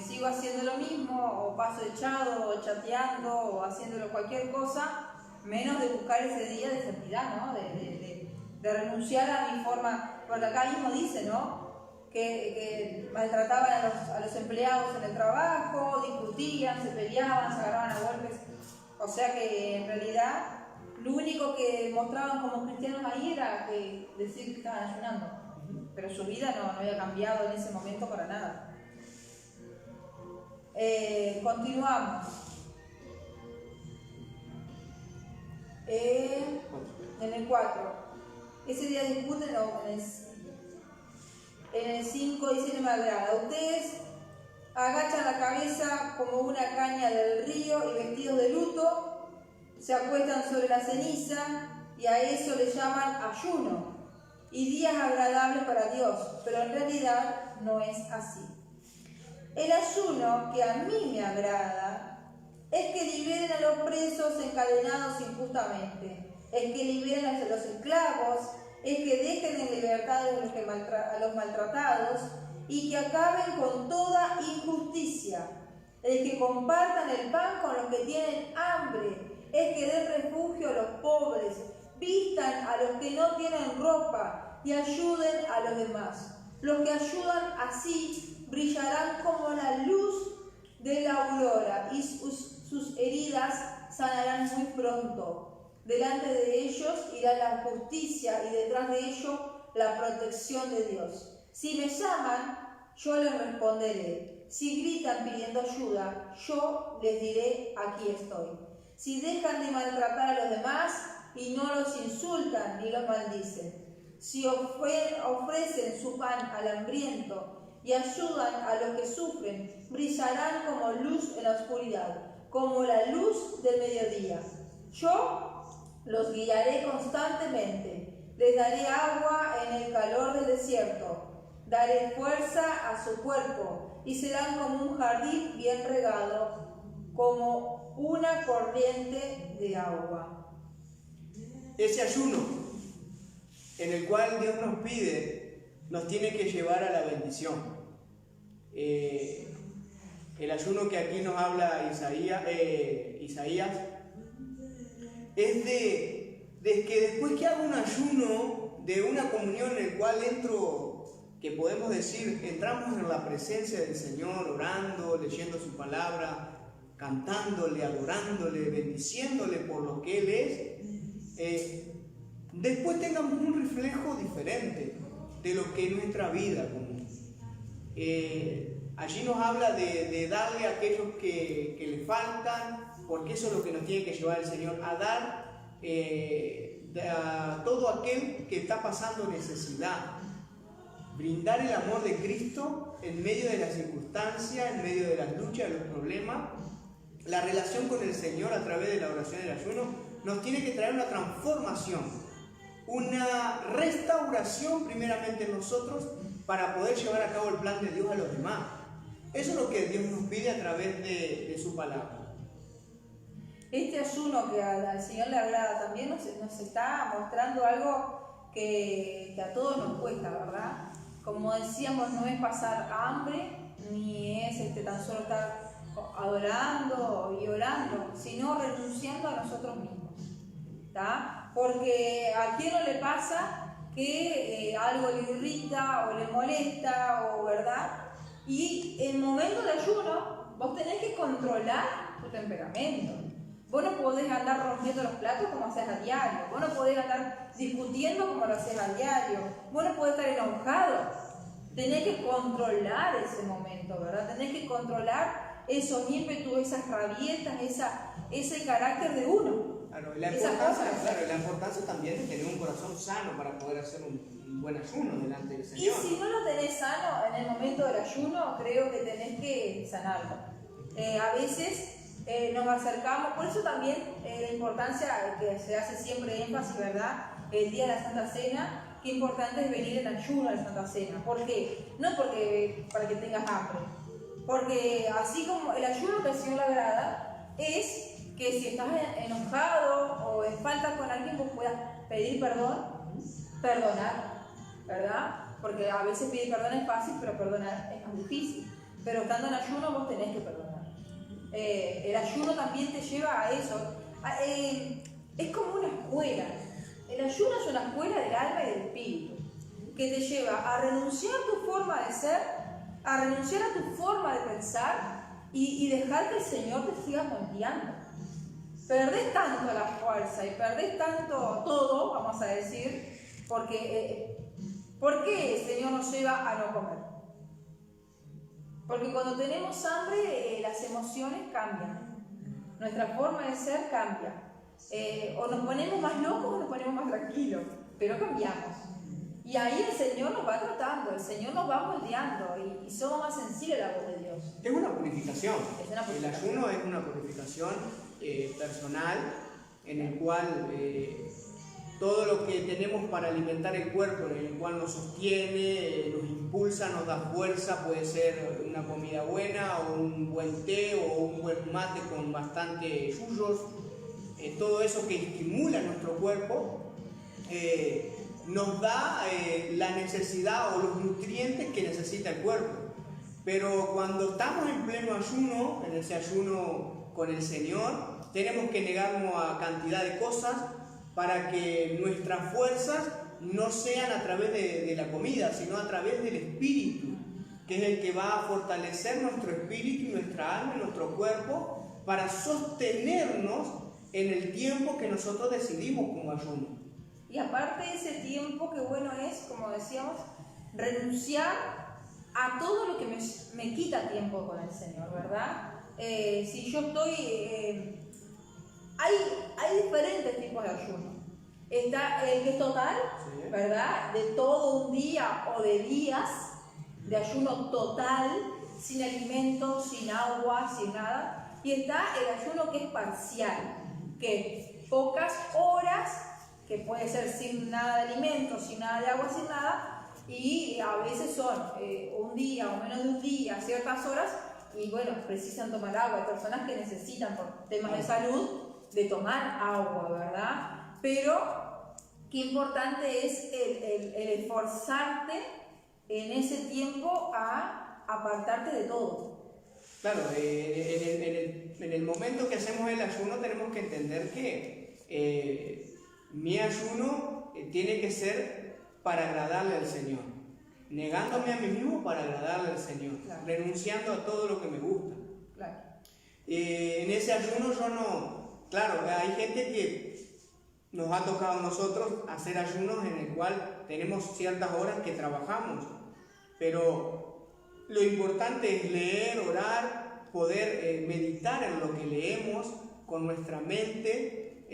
Sigo haciendo lo mismo, o paso echado, o chateando, o haciéndolo cualquier cosa, menos de buscar ese día de santidad, ¿no? De renunciar a mi forma, porque acá mismo dice, ¿no? Que maltrataban a los empleados en el trabajo, discutían, se peleaban, se agarraban a golpes. O sea que en realidad lo único que mostraban como cristianos ahí era que decir que estaban ayunando, pero su vida no había cambiado en ese momento para nada. Continuamos. En el 4. Ese día discuten, en el 5 dice: no me agrada. Ustedes agachan la cabeza como una caña del río y vestidos de luto, se acuestan sobre la ceniza y a eso le llaman ayuno y días agradables para Dios, pero en realidad no es así. El ayuno que a mí me agrada es que liberen a los presos encadenados injustamente, es que liberen a los esclavos, es que dejen en libertad a los maltratados y que acaben con toda injusticia, es que compartan el pan con los que tienen hambre, es que den refugio a los pobres, vistan a los que no tienen ropa y ayuden a los demás. Los que ayudan así brillarán como la luz de la aurora y sus heridas sanarán muy pronto. Delante de ellos irá la justicia y detrás de ellos la protección de Dios. Si me llaman, yo les responderé. Si gritan pidiendo ayuda, yo les diré: aquí estoy. Si dejan de maltratar a los demás y no los insultan ni los maldicen, si ofrecen su pan al hambriento y ayudan a los que sufren, brillarán como luz en la oscuridad, como la luz del mediodía. Yo los guiaré constantemente, les daré agua en el calor del desierto, daré fuerza a su cuerpo y serán como un jardín bien regado, como una corriente de agua. Ese ayuno en el cual Dios nos pide, nos tiene que llevar a la bendición. El ayuno que aquí nos habla Isaías es de que después que hago un ayuno de una comunión en el cual que podemos decir, entramos en la presencia del Señor, orando, leyendo su palabra, cantándole, adorándole, bendiciéndole por lo que Él es, después tengamos un reflejo diferente de lo que es nuestra vida común. Allí nos habla de darle a aquellos que le faltan, porque eso es lo que nos tiene que llevar el Señor, a dar a todo aquel que está pasando necesidad. Brindar el amor de Cristo en medio de las circunstancias, en medio de las luchas, de los problemas. La relación con el Señor a través de la oración y el ayuno nos tiene que traer una transformación, una restauración primeramente en nosotros para poder llevar a cabo el plan de Dios a los demás. Eso es lo que Dios nos pide a través de su palabra. Este ayuno que al Señor le agrada también nos está mostrando algo que a todos nos cuesta, ¿verdad? Como decíamos, no es pasar hambre, ni es tan solo estar adorando y orando, sino renunciando a nosotros mismos, ¿tá? Porque a quién no le pasa que algo le irrita o le molesta, o ¿verdad? Y en momentos de ayuno vos tenés que controlar tu temperamento. Vos no podés andar rompiendo los platos como haces a diario. Vos no podés andar discutiendo como lo haces a diario. Vos no podés estar enojado. Tenés que controlar ese momento, ¿verdad? Tenés que controlar esos ímpetus, esas rabietas, ese carácter de uno. Claro, la importancia también de tener un corazón sano para poder hacer un buen ayuno delante del Señor. Y si no lo tenés sano en el momento del ayuno, creo que tenés que sanarlo. A veces nos acercamos, por eso también la importancia que se hace siempre énfasis, ¿verdad? El día de la Santa Cena, qué importante es venir en ayuno a la Santa Cena. ¿Por qué? No porque para que tengas hambre, porque así como el ayuno que al Señor le agrada es que si estás enojado o en falta con alguien, vos puedas pedir perdón, perdonar, ¿verdad? Porque a veces pedir perdón es fácil, pero perdonar es más difícil. Pero estando en ayuno vos tenés que perdonar. El ayuno también te lleva a eso. Es como una escuela. El ayuno es una escuela del alma y del espíritu, que te lleva a renunciar a tu forma de ser, a renunciar a tu forma de pensar y dejar que el Señor te siga moldeando. Perdés tanto la fuerza y perdés tanto todo, vamos a decir, porque ¿por qué el Señor nos lleva a no comer? Porque cuando tenemos hambre, las emociones cambian, nuestra forma de ser cambia. O nos ponemos más locos o nos ponemos más tranquilos, pero cambiamos. Y ahí el Señor nos va tratando, el Señor nos va moldeando y somos más sensibles a la voz de Dios. Es una purificación. Es una purificación. El ayuno es una purificación personal en el cual todo lo que tenemos para alimentar el cuerpo, en el cual nos sostiene, nos impulsa, nos da fuerza, puede ser una comida buena o un buen té o un buen mate con bastante yuyos, todo eso que estimula nuestro cuerpo nos da la necesidad o los nutrientes que necesita el cuerpo. Pero cuando estamos en pleno ayuno, en ese ayuno con el Señor, tenemos que negarnos a cantidad de cosas para que nuestras fuerzas no sean a través de la comida, sino a través del Espíritu, que es el que va a fortalecer nuestro espíritu y nuestra alma y nuestro cuerpo para sostenernos en el tiempo que nosotros decidimos como ayuno. Y aparte de ese tiempo, que bueno es, como decíamos, renunciar a todo lo que me quita tiempo con el Señor, ¿verdad? Si yo estoy... hay diferentes tipos de ayuno. Está el que es total, sí, ¿verdad? De todo un día o de días de ayuno total, sin alimentos, sin agua, sin nada. Y está el ayuno que es parcial, que pocas horas, que puede ser sin nada de alimentos, sin nada de agua, sin nada, y a veces son un día o menos de un día, ciertas horas, y bueno, precisan tomar agua. Hay personas que necesitan, por temas de salud, de tomar agua, ¿verdad? Pero qué importante es el esforzarte en ese tiempo a apartarte de todo. Claro, en el momento que hacemos el ayuno tenemos que entender que mi ayuno tiene que ser para agradarle al Señor, negándome a mí mismo para agradarle al Señor, claro, renunciando a todo lo que me gusta. Claro. En ese ayuno yo no... Claro, hay gente nos ha tocado a nosotros hacer ayunos en el cual tenemos ciertas horas que trabajamos, pero lo importante es leer, orar, poder meditar en lo que leemos con nuestra mente,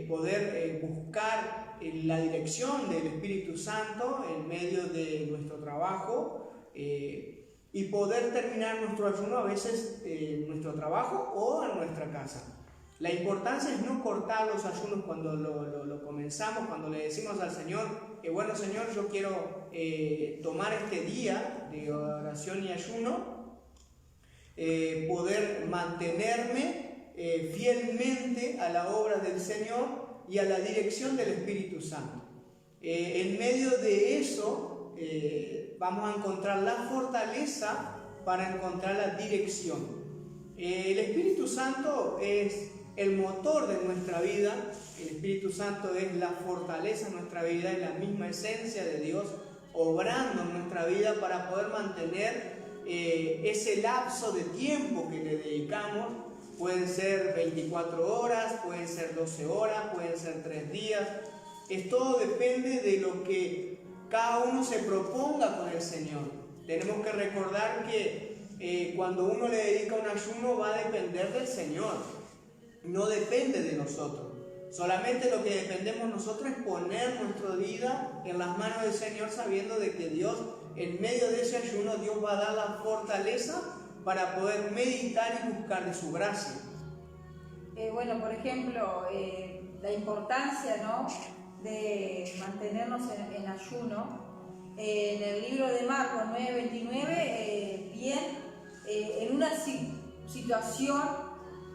poder buscar la dirección del Espíritu Santo en medio de nuestro trabajo y poder terminar nuestro ayuno a veces en nuestro trabajo o en nuestra casa. La importancia es no cortar los ayunos cuando lo comenzamos, cuando le decimos al Señor, bueno Señor, yo quiero tomar este día de oración y ayuno, poder mantenerme fielmente a la obra del Señor y a la dirección del Espíritu Santo. En medio de eso vamos a encontrar la fortaleza para encontrar la dirección. El Espíritu Santo es el motor de nuestra vida, el Espíritu Santo es la fortaleza de nuestra vida, es la misma esencia de Dios obrando en nuestra vida para poder mantener ese lapso de tiempo que le dedicamos. Pueden ser 24 horas, pueden ser 12 horas, pueden ser 3 días. Todo depende de lo que cada uno se proponga con el Señor. Tenemos que recordar que cuando uno le dedica un ayuno va a depender del Señor. No depende de nosotros. Solamente lo que dependemos nosotros es poner nuestra vida en las manos del Señor, sabiendo de que Dios, en medio de ese ayuno, Dios va a dar la fortaleza para poder meditar y buscar de su gracia. Bueno, por ejemplo, la importancia, ¿no?, de mantenernos en ayuno. En el libro de Marcos 9:29, en una situación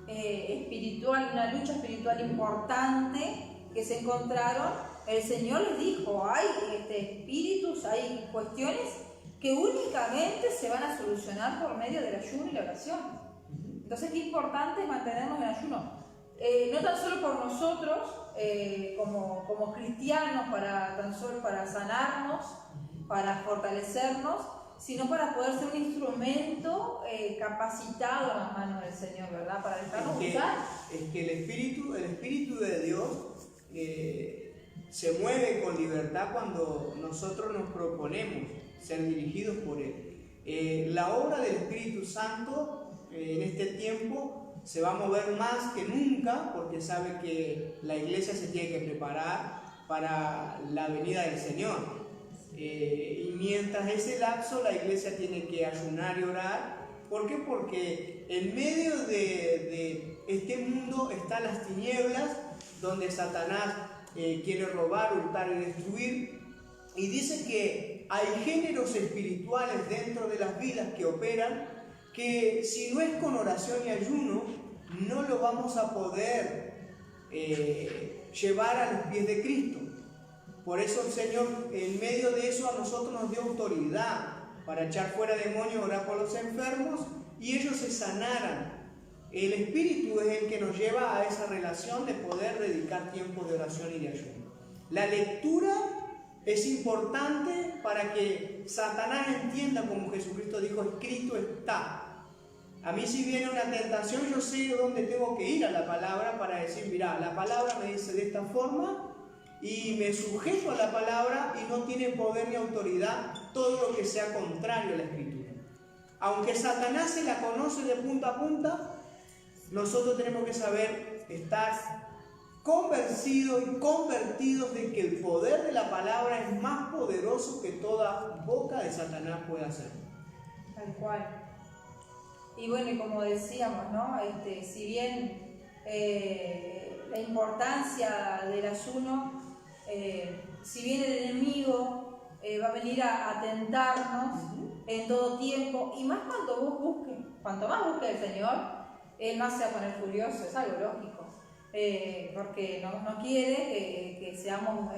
espiritual, una lucha espiritual importante que se encontraron, el Señor les dijo, hay espíritus, hay cuestiones que únicamente se van a solucionar por medio del ayuno y la oración. Entonces, qué importante es mantenernos en ayuno, no tan solo por nosotros como cristianos, tan solo para sanarnos, para fortalecernos, sino para poder ser un instrumento capacitado en las manos del Señor, ¿verdad? Para dejarnos usar. Es que el Espíritu de Dios se mueve con libertad cuando nosotros nos proponemos ser dirigidos por Él. La obra del Espíritu Santo en este tiempo se va a mover más que nunca, porque sabe que la iglesia se tiene que preparar para la venida del Señor. Y mientras ese lapso la iglesia tiene que ayunar y orar. ¿Por qué? Porque en medio de este mundo están las tinieblas, donde Satanás quiere robar, hurtar y destruir. Y dice que hay géneros espirituales dentro de las vidas que operan, que si no es con oración y ayuno, no lo vamos a poder llevar a los pies de Cristo. Por eso el Señor, en medio de eso, a nosotros nos dio autoridad para echar fuera demonios, orar por los enfermos y ellos se sanaran. El Espíritu es el que nos lleva a esa relación de poder dedicar tiempos de oración y de ayuno. La lectura es importante para que Satanás entienda, como Jesucristo dijo, escrito está. A mí, si viene una tentación, yo sé dónde tengo que ir a la palabra para decir, mira, la palabra me dice de esta forma, y me sujeto a la palabra y no tiene poder ni autoridad todo lo que sea contrario a la Escritura. Aunque Satanás se la conoce de punta a punta, nosotros tenemos que saber estar convencidos y convertidos de que el poder de la palabra es más poderoso que toda boca de Satanás puede hacer. Tal cual. Y bueno, y como decíamos, ¿no? Si bien la importancia del ayuno, si bien el enemigo va a venir a tentarnos en todo tiempo, y más cuanto más busque el Señor, Él más se va a poner furioso, es algo lógico, porque no quiere que seamos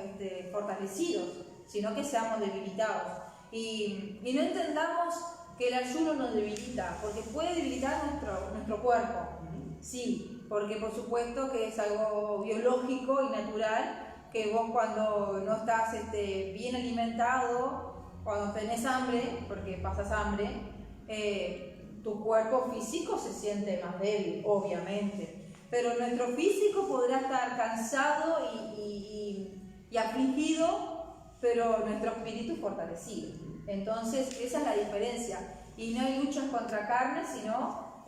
fortalecidos, sino que seamos debilitados. Y no entendamos que el ayuno nos debilita, porque puede debilitar nuestro cuerpo, sí, porque por supuesto que es algo biológico y natural, que vos cuando no estás bien alimentado, cuando tenés hambre, porque pasas hambre, tu cuerpo físico se siente más débil, obviamente. pero nuestro físico podrá estar cansado y afligido, pero nuestro espíritu fortalecido. Entonces, esa es la diferencia. Y no hay luchas contra carne, sino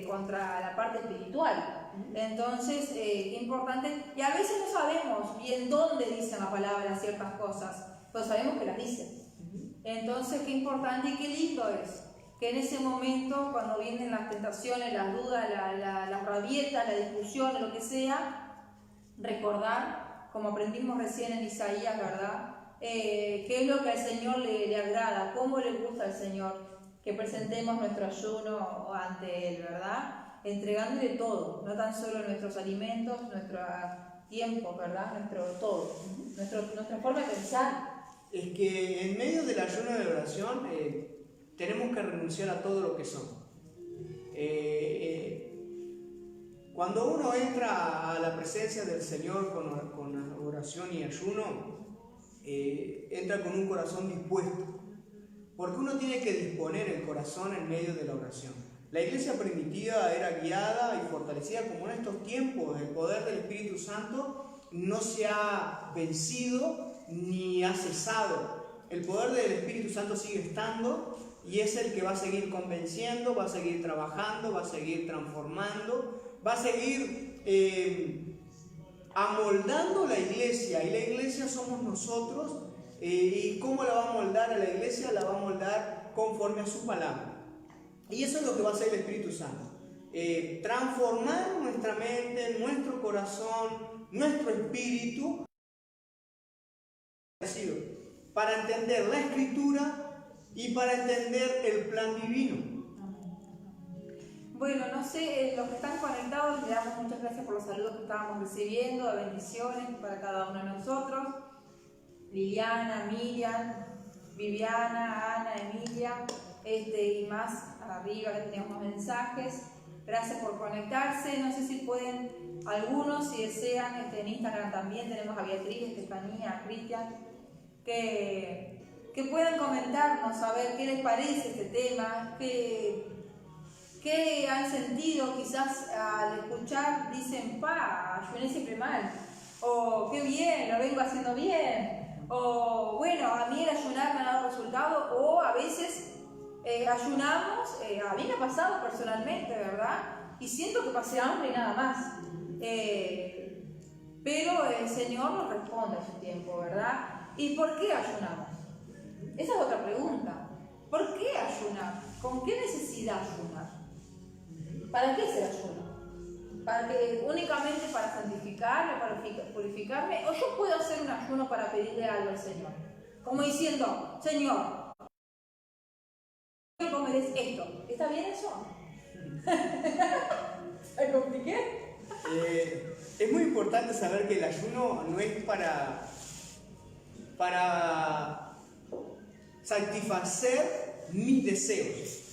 contra la parte espiritual. Entonces, qué importante. Y a veces no sabemos bien dónde dicen la palabra ciertas cosas, pero sabemos que las dicen. Entonces, qué importante y qué lindo es que en ese momento, cuando vienen las tentaciones, las dudas, las rabietas, la discusión, lo que sea, recordar, como aprendimos recién en Isaías, ¿verdad? Qué es lo que al Señor le agrada, cómo le gusta al Señor que presentemos nuestro ayuno ante Él, ¿verdad? Entregándole todo, no tan solo nuestros alimentos, nuestro tiempo, ¿verdad? Nuestro todo, nuestra forma de pensar. Es que en medio del ayuno de la oración tenemos que renunciar a todo lo que somos. Cuando uno entra a la presencia del Señor con oración y ayuno, entra con un corazón dispuesto, porque uno tiene que disponer el corazón en medio de la oración. La iglesia primitiva era guiada y fortalecida, como en estos tiempos. El poder del Espíritu Santo no se ha vencido ni ha cesado. El poder del Espíritu Santo sigue estando y es el que va a seguir convenciendo, va a seguir trabajando, va a seguir transformando, va a seguir amoldando la iglesia. Y la iglesia somos nosotros. ¿Y cómo la va a moldar a la iglesia? La va a moldar conforme a su palabra. Y eso es lo que va a hacer el Espíritu Santo. Transformar nuestra mente, nuestro corazón, nuestro espíritu, para entender la Escritura y para entender el plan divino. Bueno, no sé, los que están conectados, le damos muchas gracias por los saludos que estábamos recibiendo, bendiciones para cada uno de nosotros. Liliana, Miriam, Viviana, Ana, Emilia, y más arriba que tenemos mensajes. Gracias por conectarse. No sé si pueden algunos, si desean, en Instagram también tenemos a Beatriz, Estefanía, a Cristian, que puedan comentarnos, a ver qué les parece este tema, qué han sentido. Quizás al escuchar dicen, ayuné siempre mal, o qué bien, lo vengo haciendo bien. O bueno, a mí el ayunar me ha dado resultado, o a veces ayunamos, a mí me ha pasado personalmente, ¿verdad? Y siento que pasé hambre y nada más. Pero el Señor nos responde a su tiempo, ¿verdad? ¿Y por qué ayunamos? Esa es otra pregunta. ¿Por qué ayunar? ¿Con qué necesidad ayunar? ¿Para qué es el ayuno? ¿Únicamente para santificarme, para purificarme? ¿O yo puedo hacer un ayuno para pedirle algo al Señor? Como diciendo, Señor, ¿cómo me des esto? ¿Está bien eso? ¿Me compliqué? Es muy importante saber que el ayuno no es para satisfacer mis deseos.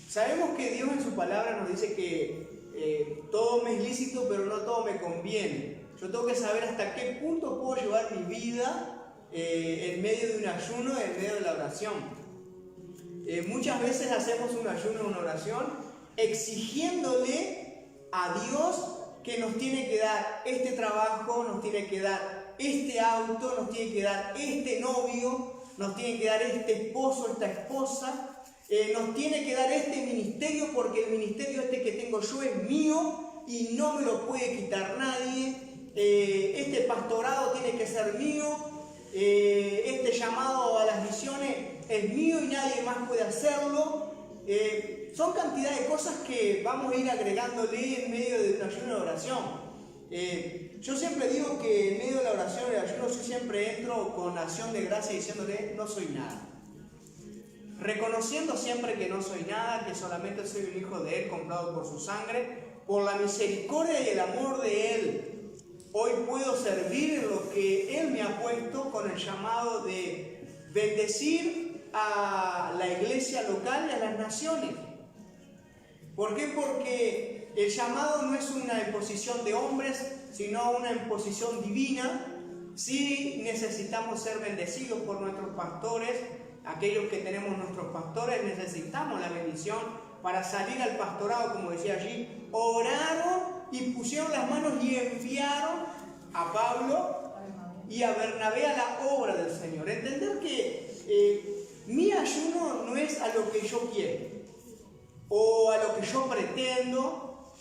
Sabemos que Dios en su palabra nos dice que todo me es lícito, pero no todo me conviene. Yo tengo que saber hasta qué punto puedo llevar mi vida en medio de un ayuno, en medio de la oración. Muchas veces hacemos un ayuno, una oración, exigiéndole a Dios que nos tiene que dar este trabajo, nos tiene que dar este auto, nos tiene que dar este novio, nos tiene que dar este esposo, esta esposa. Nos tiene que dar este ministerio, porque el ministerio que tengo yo es mío y no me lo puede quitar nadie. Este pastorado tiene que ser mío. Este llamado a las misiones es mío y nadie más puede hacerlo. Son cantidad de cosas que vamos a ir agregándole en medio de un ayuno de oración. Yo siempre digo que en medio de la oración y el ayuno yo siempre entro con acción de gracia diciéndole, no soy nada. Reconociendo siempre que no soy nada, que solamente soy un hijo de Él, comprado por su sangre, por la misericordia y el amor de Él. Hoy puedo servir en lo que Él me ha puesto con el llamado de bendecir a la iglesia local y a las naciones. ¿Por qué? Porque el llamado no es una imposición de hombres, sino una imposición divina. Sí necesitamos ser bendecidos por nuestros pastores. Aquellos que tenemos nuestros pastores necesitamos la bendición para salir al pastorado, como decía allí, oraron y pusieron las manos y enviaron a Pablo y a Bernabé a la obra del Señor. Entender que mi ayuno no es a lo que yo quiero o a lo que yo pretendo.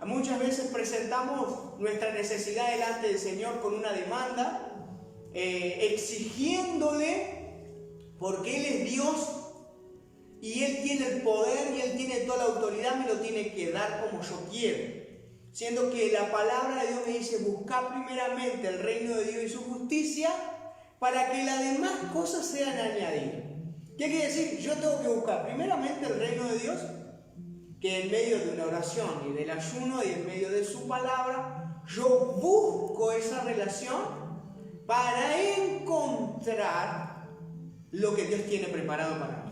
Muchas veces presentamos nuestra necesidad delante del Señor con una demanda, exigiéndole, porque Él es Dios y Él tiene el poder y Él tiene toda la autoridad, me lo tiene que dar como yo quiero. Siendo que la palabra de Dios me dice, buscar primeramente el reino de Dios y su justicia para que las demás cosas sean añadidas. ¿Qué quiere decir? Yo tengo que buscar primeramente el reino de Dios, que en medio de una oración y del ayuno y en medio de su palabra, yo busco esa relación para encontrar lo que Dios tiene preparado para mí.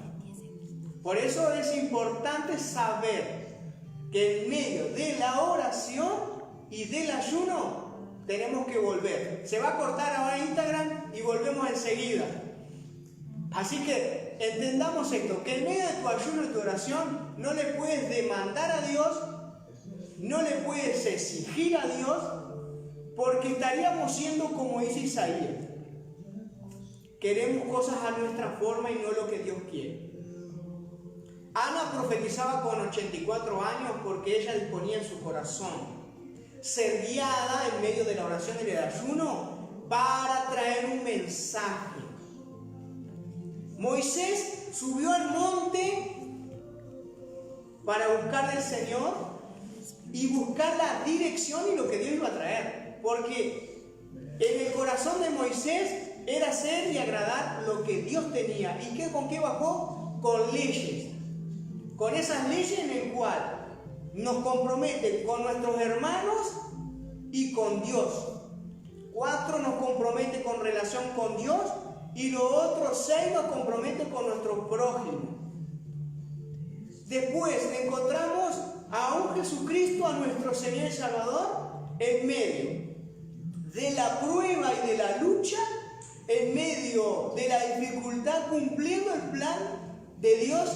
Por eso es importante saber que en medio de la oración y del ayuno tenemos que volver. Se va a cortar ahora Instagram y volvemos enseguida. Así que entendamos esto, que en medio de tu ayuno y tu oración no le puedes demandar a Dios, no le puedes exigir a Dios, porque estaríamos siendo como dice Isaías. Queremos cosas a nuestra forma y no lo que Dios quiere. Ana profetizaba con 84 años porque ella disponía en su corazón ser guiada en medio de la oración y del ayuno para traer un mensaje. Moisés subió al monte para buscar del Señor y buscar la dirección y lo que Dios iba a traer, porque en el corazón de Moisés era hacer y agradar lo que Dios tenía. ¿Y con qué bajó? Con leyes. Con esas leyes en el cual nos comprometen con nuestros hermanos y con Dios. 4 nos compromete con relación con Dios y los otros 6 nos compromete con nuestro prójimo. Después encontramos a un Jesucristo, a nuestro Señor y Salvador, en medio de la prueba y de la lucha, en medio de la dificultad, cumpliendo el plan de Dios,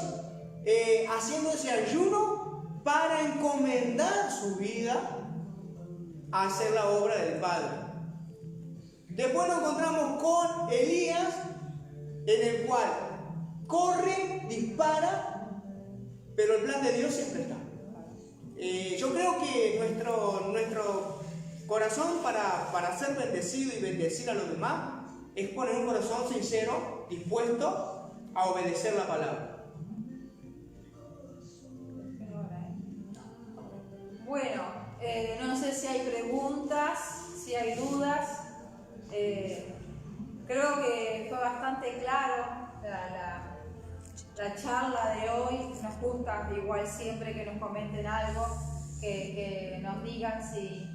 haciendo ese ayuno para encomendar su vida a hacer la obra del Padre. Después nos encontramos con Elías, en el cual corre, dispara, pero el plan de Dios siempre está. Yo creo que nuestro corazón para ser bendecido y bendecir a los demás es poner un corazón sincero, dispuesto a obedecer la palabra. Bueno, no sé si hay preguntas, si hay dudas. Creo que fue bastante claro la charla de hoy. Nos gusta igual siempre que nos comenten algo, que nos digan si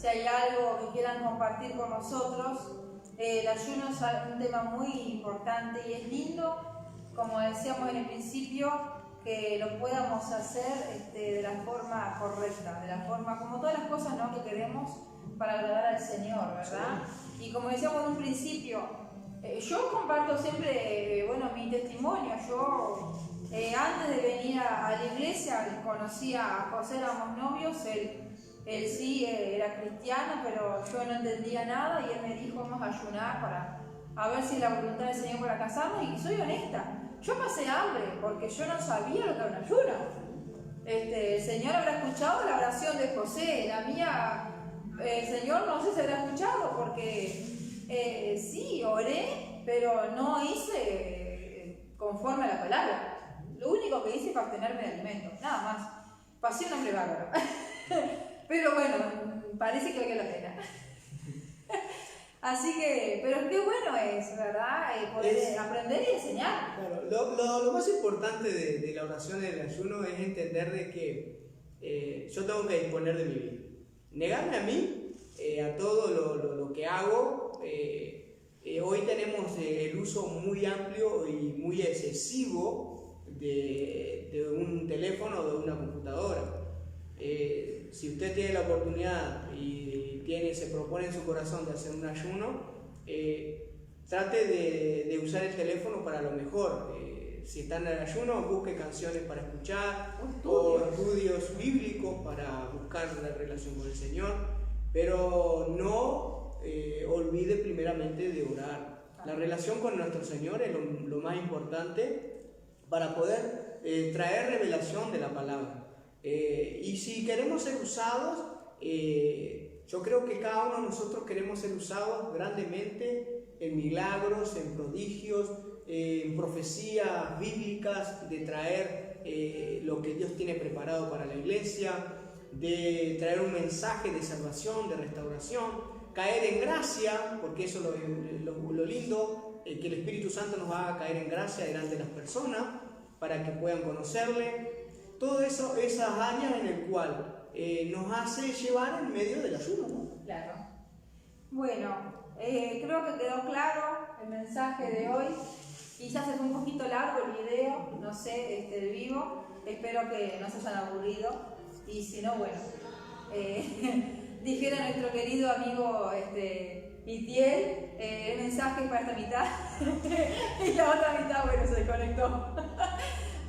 hay algo que quieran compartir con nosotros. El ayuno es un tema muy importante y es lindo, como decíamos en el principio, que lo podamos hacer de la forma correcta, de la forma como todas las cosas, ¿no?, que queremos para agradar al Señor, ¿verdad? Y como decíamos en un principio, yo comparto siempre, mi testimonio. Yo antes de venir a la iglesia conocí a José, éramos novios, él sí era cristiano, pero yo no entendía nada y él me dijo, vamos a ayunar para ver si es la voluntad del Señor para casarnos, y soy honesta. Yo pasé hambre porque yo no sabía lo que era un ayuno. El Señor habrá escuchado la oración de José, la mía, el Señor no sé si habrá escuchado porque sí, oré, pero no hice conforme a la palabra. Lo único que hice fue abstenerme de alimentos, nada más. Pasé un hambre bárbaro. Pero bueno, parece que valió la pena. Así que, pero qué bueno es, ¿verdad? Poder aprender y enseñar. Claro, lo más importante de la oración y del ayuno es entender de que yo tengo que disponer de mi vida. Negarme a mí, a todo lo que hago. Hoy tenemos el uso muy amplio y muy excesivo de un teléfono o de una computadora. Si usted tiene la oportunidad y se propone en su corazón de hacer un ayuno, trate de usar el teléfono para lo mejor. si están en ayuno, busque canciones para escuchar o estudios bíblicos para buscar la relación con el Señor, pero no olvide primeramente de orar. La relación con nuestro Señor es lo más importante para poder traer revelación de la palabra. Y si queremos ser usados, yo creo que cada uno de nosotros queremos ser usados grandemente en milagros, en prodigios, en profecías bíblicas, de traer lo que Dios tiene preparado para la iglesia, de traer un mensaje de salvación, de restauración, caer en gracia, porque eso es lo lindo, que el Espíritu Santo nos haga caer en gracia delante de las personas para que puedan conocerle. Todo eso, esas áreas en el cual nos hace llevar en medio del ayuno, ¿no? Claro. Bueno, creo que quedó claro el mensaje de hoy. Quizás es un poquito largo el video, no sé, el vivo. Espero que no se hayan aburrido. Y si no, bueno, dijera nuestro querido amigo Itiel, el mensaje es para esta mitad y la otra mitad, bueno, se desconectó.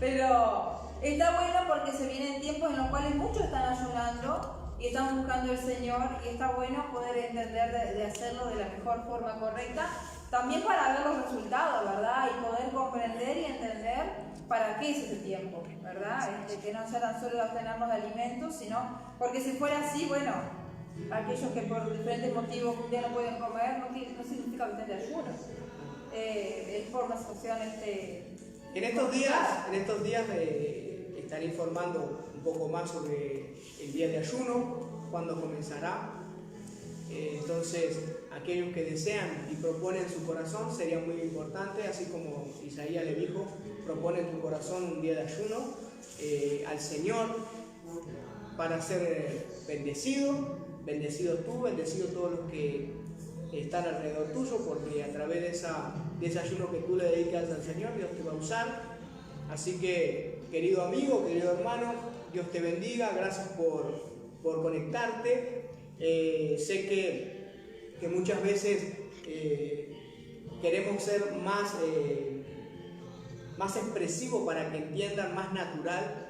Pero está bueno porque se vienen tiempos en los cuales muchos están ayunando y están buscando al Señor, y está bueno poder entender de hacerlo de la mejor forma correcta, también para ver los resultados, ¿verdad? Y poder comprender y entender para qué es ese tiempo, ¿verdad? Que no sea tan solo abstenernos de alimentos, sino porque si fuera así, bueno, aquellos que por diferentes motivos un día no pueden comer, no significa que estén de ayuno. Es por una situación En estos días estaré informando un poco más sobre el día de ayuno, cuándo comenzará. Entonces, aquellos que desean y proponen su corazón, sería muy importante, así como Isaías le dijo, propone en tu corazón un día de ayuno al Señor para ser bendecido tú, bendecido todos los que están alrededor tuyo, porque a través de ese ayuno que tú le dedicas al Señor, Dios te va a usar. Así que, querido amigo, querido hermano, Dios te bendiga, gracias por conectarte. Sé que muchas veces queremos ser más expresivos para que entiendan, más natural,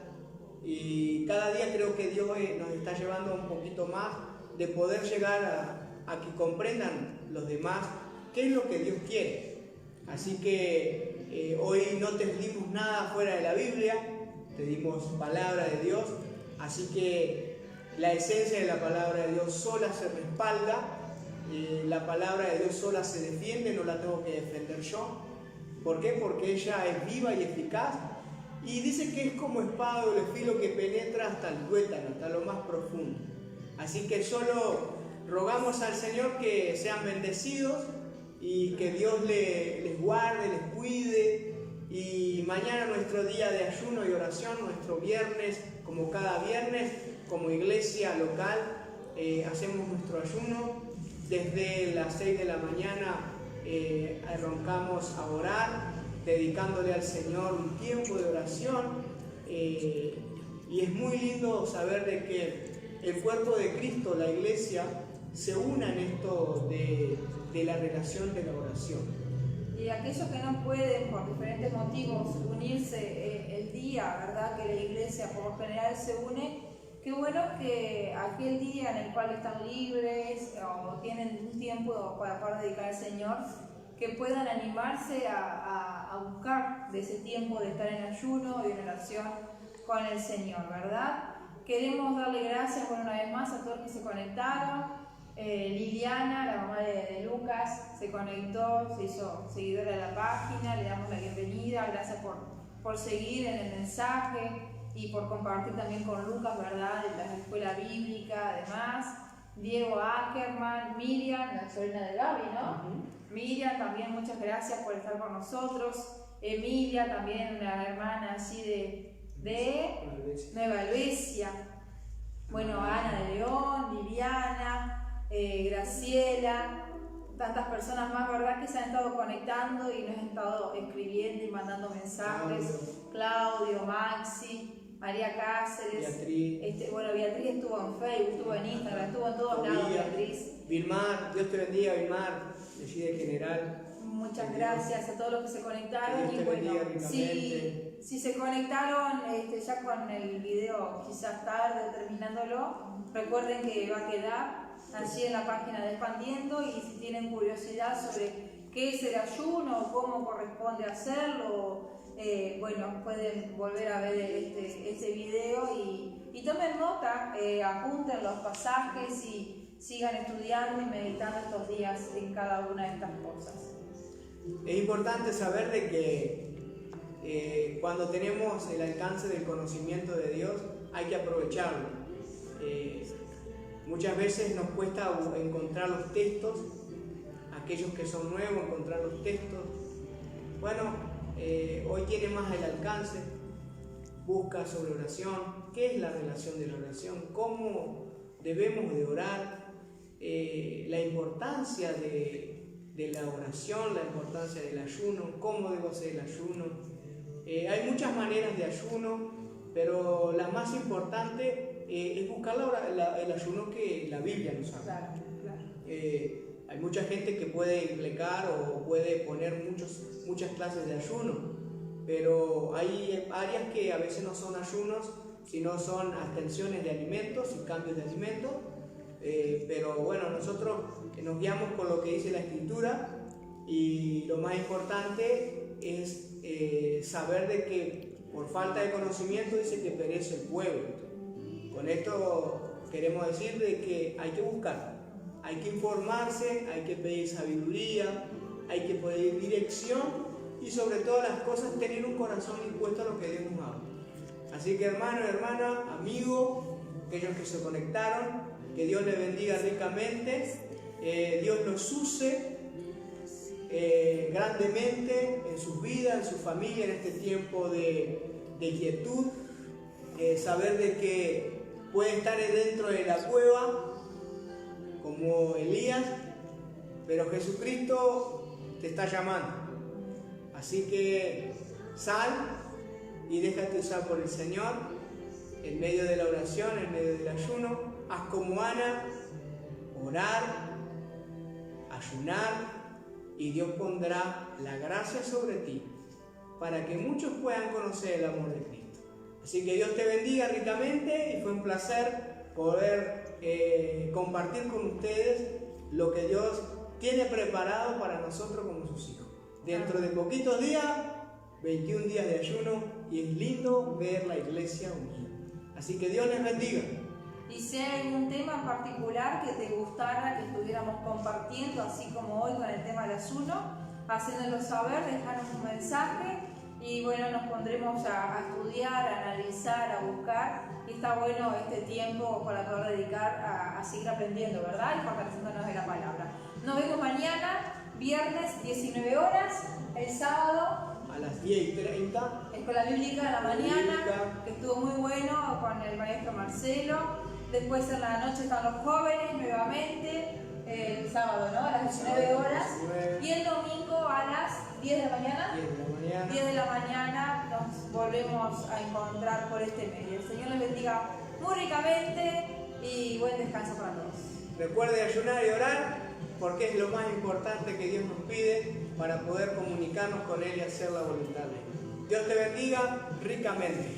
y cada día creo que Dios nos está llevando un poquito más de poder llegar a que comprendan los demás qué es lo que Dios quiere. Así que hoy no te dimos nada fuera de la Biblia, te dimos palabra de Dios, así que la esencia de la palabra de Dios sola se respalda, la palabra de Dios sola se defiende, no la tengo que defender yo. ¿Por qué? Porque ella es viva y eficaz, y dice que es como espada de doble filo que penetra hasta el tuétano, hasta lo más profundo. Así que solo rogamos al Señor que sean bendecidos y que Dios les guarde, les cuide. Y mañana nuestro día de ayuno y oración, nuestro viernes, como cada viernes, como iglesia local, hacemos nuestro ayuno. Desde las 6 de la mañana arrancamos a orar, dedicándole al Señor un tiempo de oración. Y es muy lindo saber de que el cuerpo de Cristo, la iglesia, se una en esto de la relación de la oración. Y aquellos que no pueden por diferentes motivos unirse el día, ¿verdad? Que la iglesia por lo general se une, qué bueno que aquel día en el cual están libres o tienen un tiempo para poder dedicar al Señor, que puedan animarse a buscar de ese tiempo de estar en ayuno y en oración con el Señor, ¿verdad? Queremos darle gracias por una vez más a todos los que se conectaron. Liliana, la mamá de Lucas, se conectó, se hizo seguidora de la página, le damos la bienvenida, gracias por seguir en el mensaje y por compartir también con Lucas, ¿verdad?, de la escuela bíblica, además. Diego Ackerman, Miriam, la sobrina de Gaby, ¿no? Miriam, también muchas gracias por estar con nosotros. Emilia, también una hermana así de Nueva Helvecia. Bueno, Ana de León, Viviana, Graciela, tantas personas más, ¿verdad?, que se han estado conectando y nos han estado escribiendo y mandando mensajes. Claudio, Maxi, María Cáceres, Beatriz. Bueno, Beatriz estuvo en Facebook, estuvo en Instagram, estuvo en todos lados, Beatriz. Vilmar, Dios te bendiga, Vilmar, de allí de General. Muchas gracias a todos los que se conectaron. Que Dios te bendiga ricamente. Si se conectaron ya con el video quizás tarde o terminándolo, recuerden que va a quedar allí en la página de Expandiendo, y si tienen curiosidad sobre qué es el ayuno, cómo corresponde hacerlo, bueno, pueden volver a ver este video y tomen nota, apunten los pasajes y sigan estudiando y meditando estos días en cada una de estas cosas. Es importante saber de que cuando tenemos el alcance del conocimiento de Dios hay que aprovecharlo. Muchas veces nos cuesta encontrar los textos, aquellos que son nuevos, encontrar los textos. Bueno, hoy tiene más el alcance. Busca sobre oración, qué es la relación de la oración, cómo debemos de orar, la importancia de la oración, la importancia del ayuno, cómo debo hacer el ayuno. Hay muchas maneras de ayuno, pero la más importante es buscar el ayuno que la Biblia nos habla. Claro, claro. Hay mucha gente que puede implicar o puede poner muchas clases de ayuno, pero hay áreas que a veces no son ayunos, sino son abstenciones de alimentos y cambios de alimentos. Pero bueno, nosotros nos guiamos por lo que dice la Escritura, y lo más importante es saber de que por falta de conocimiento dice que perece el pueblo. Con esto queremos decir de que hay que buscar, hay que informarse, hay que pedir sabiduría, hay que pedir dirección, y sobre todas las cosas tener un corazón dispuesto a lo que Dios nos habla. Así que hermano, hermana, amigo, aquellos que se conectaron, que Dios les bendiga ricamente, Dios los use grandemente en sus vidas, en su familia, en este tiempo de quietud, saber de que puede estar dentro de la cueva como Elías, pero Jesucristo te está llamando. Así que sal y déjate usar por el Señor en medio de la oración, en medio del ayuno. Haz como Ana, orar, ayunar, y Dios pondrá la gracia sobre ti para que muchos puedan conocer el amor de Cristo. Así que Dios te bendiga ricamente, y fue un placer poder compartir con ustedes lo que Dios tiene preparado para nosotros como sus hijos. Dentro de poquitos días, 21 días de ayuno, y es lindo ver la iglesia unida. Así que Dios les bendiga. Y si hay algún tema en particular que te gustara que estuviéramos compartiendo, así como hoy con el tema del ayuno, haciéndolo saber, dejarnos un mensaje, y bueno, nos pondremos a estudiar, a analizar, a buscar, y está bueno este tiempo para poder dedicar a seguir aprendiendo, ¿verdad? Y fortaleciéndonos de la palabra. Nos vemos mañana, viernes, 19 horas, el sábado a las 10:30. Escuela Bíblica de la mañana, que estuvo muy bueno con el maestro Marcelo. Después en la noche están los jóvenes nuevamente, el sábado, ¿no? A las 19 horas. Y el domingo a las 10 de la mañana. 10 de la mañana nos volvemos a encontrar por este medio. El Señor les bendiga muy ricamente y buen descanso para todos. Recuerde ayunar y orar, porque es lo más importante que Dios nos pide para poder comunicarnos con Él y hacer la voluntad de Él. Dios te bendiga ricamente.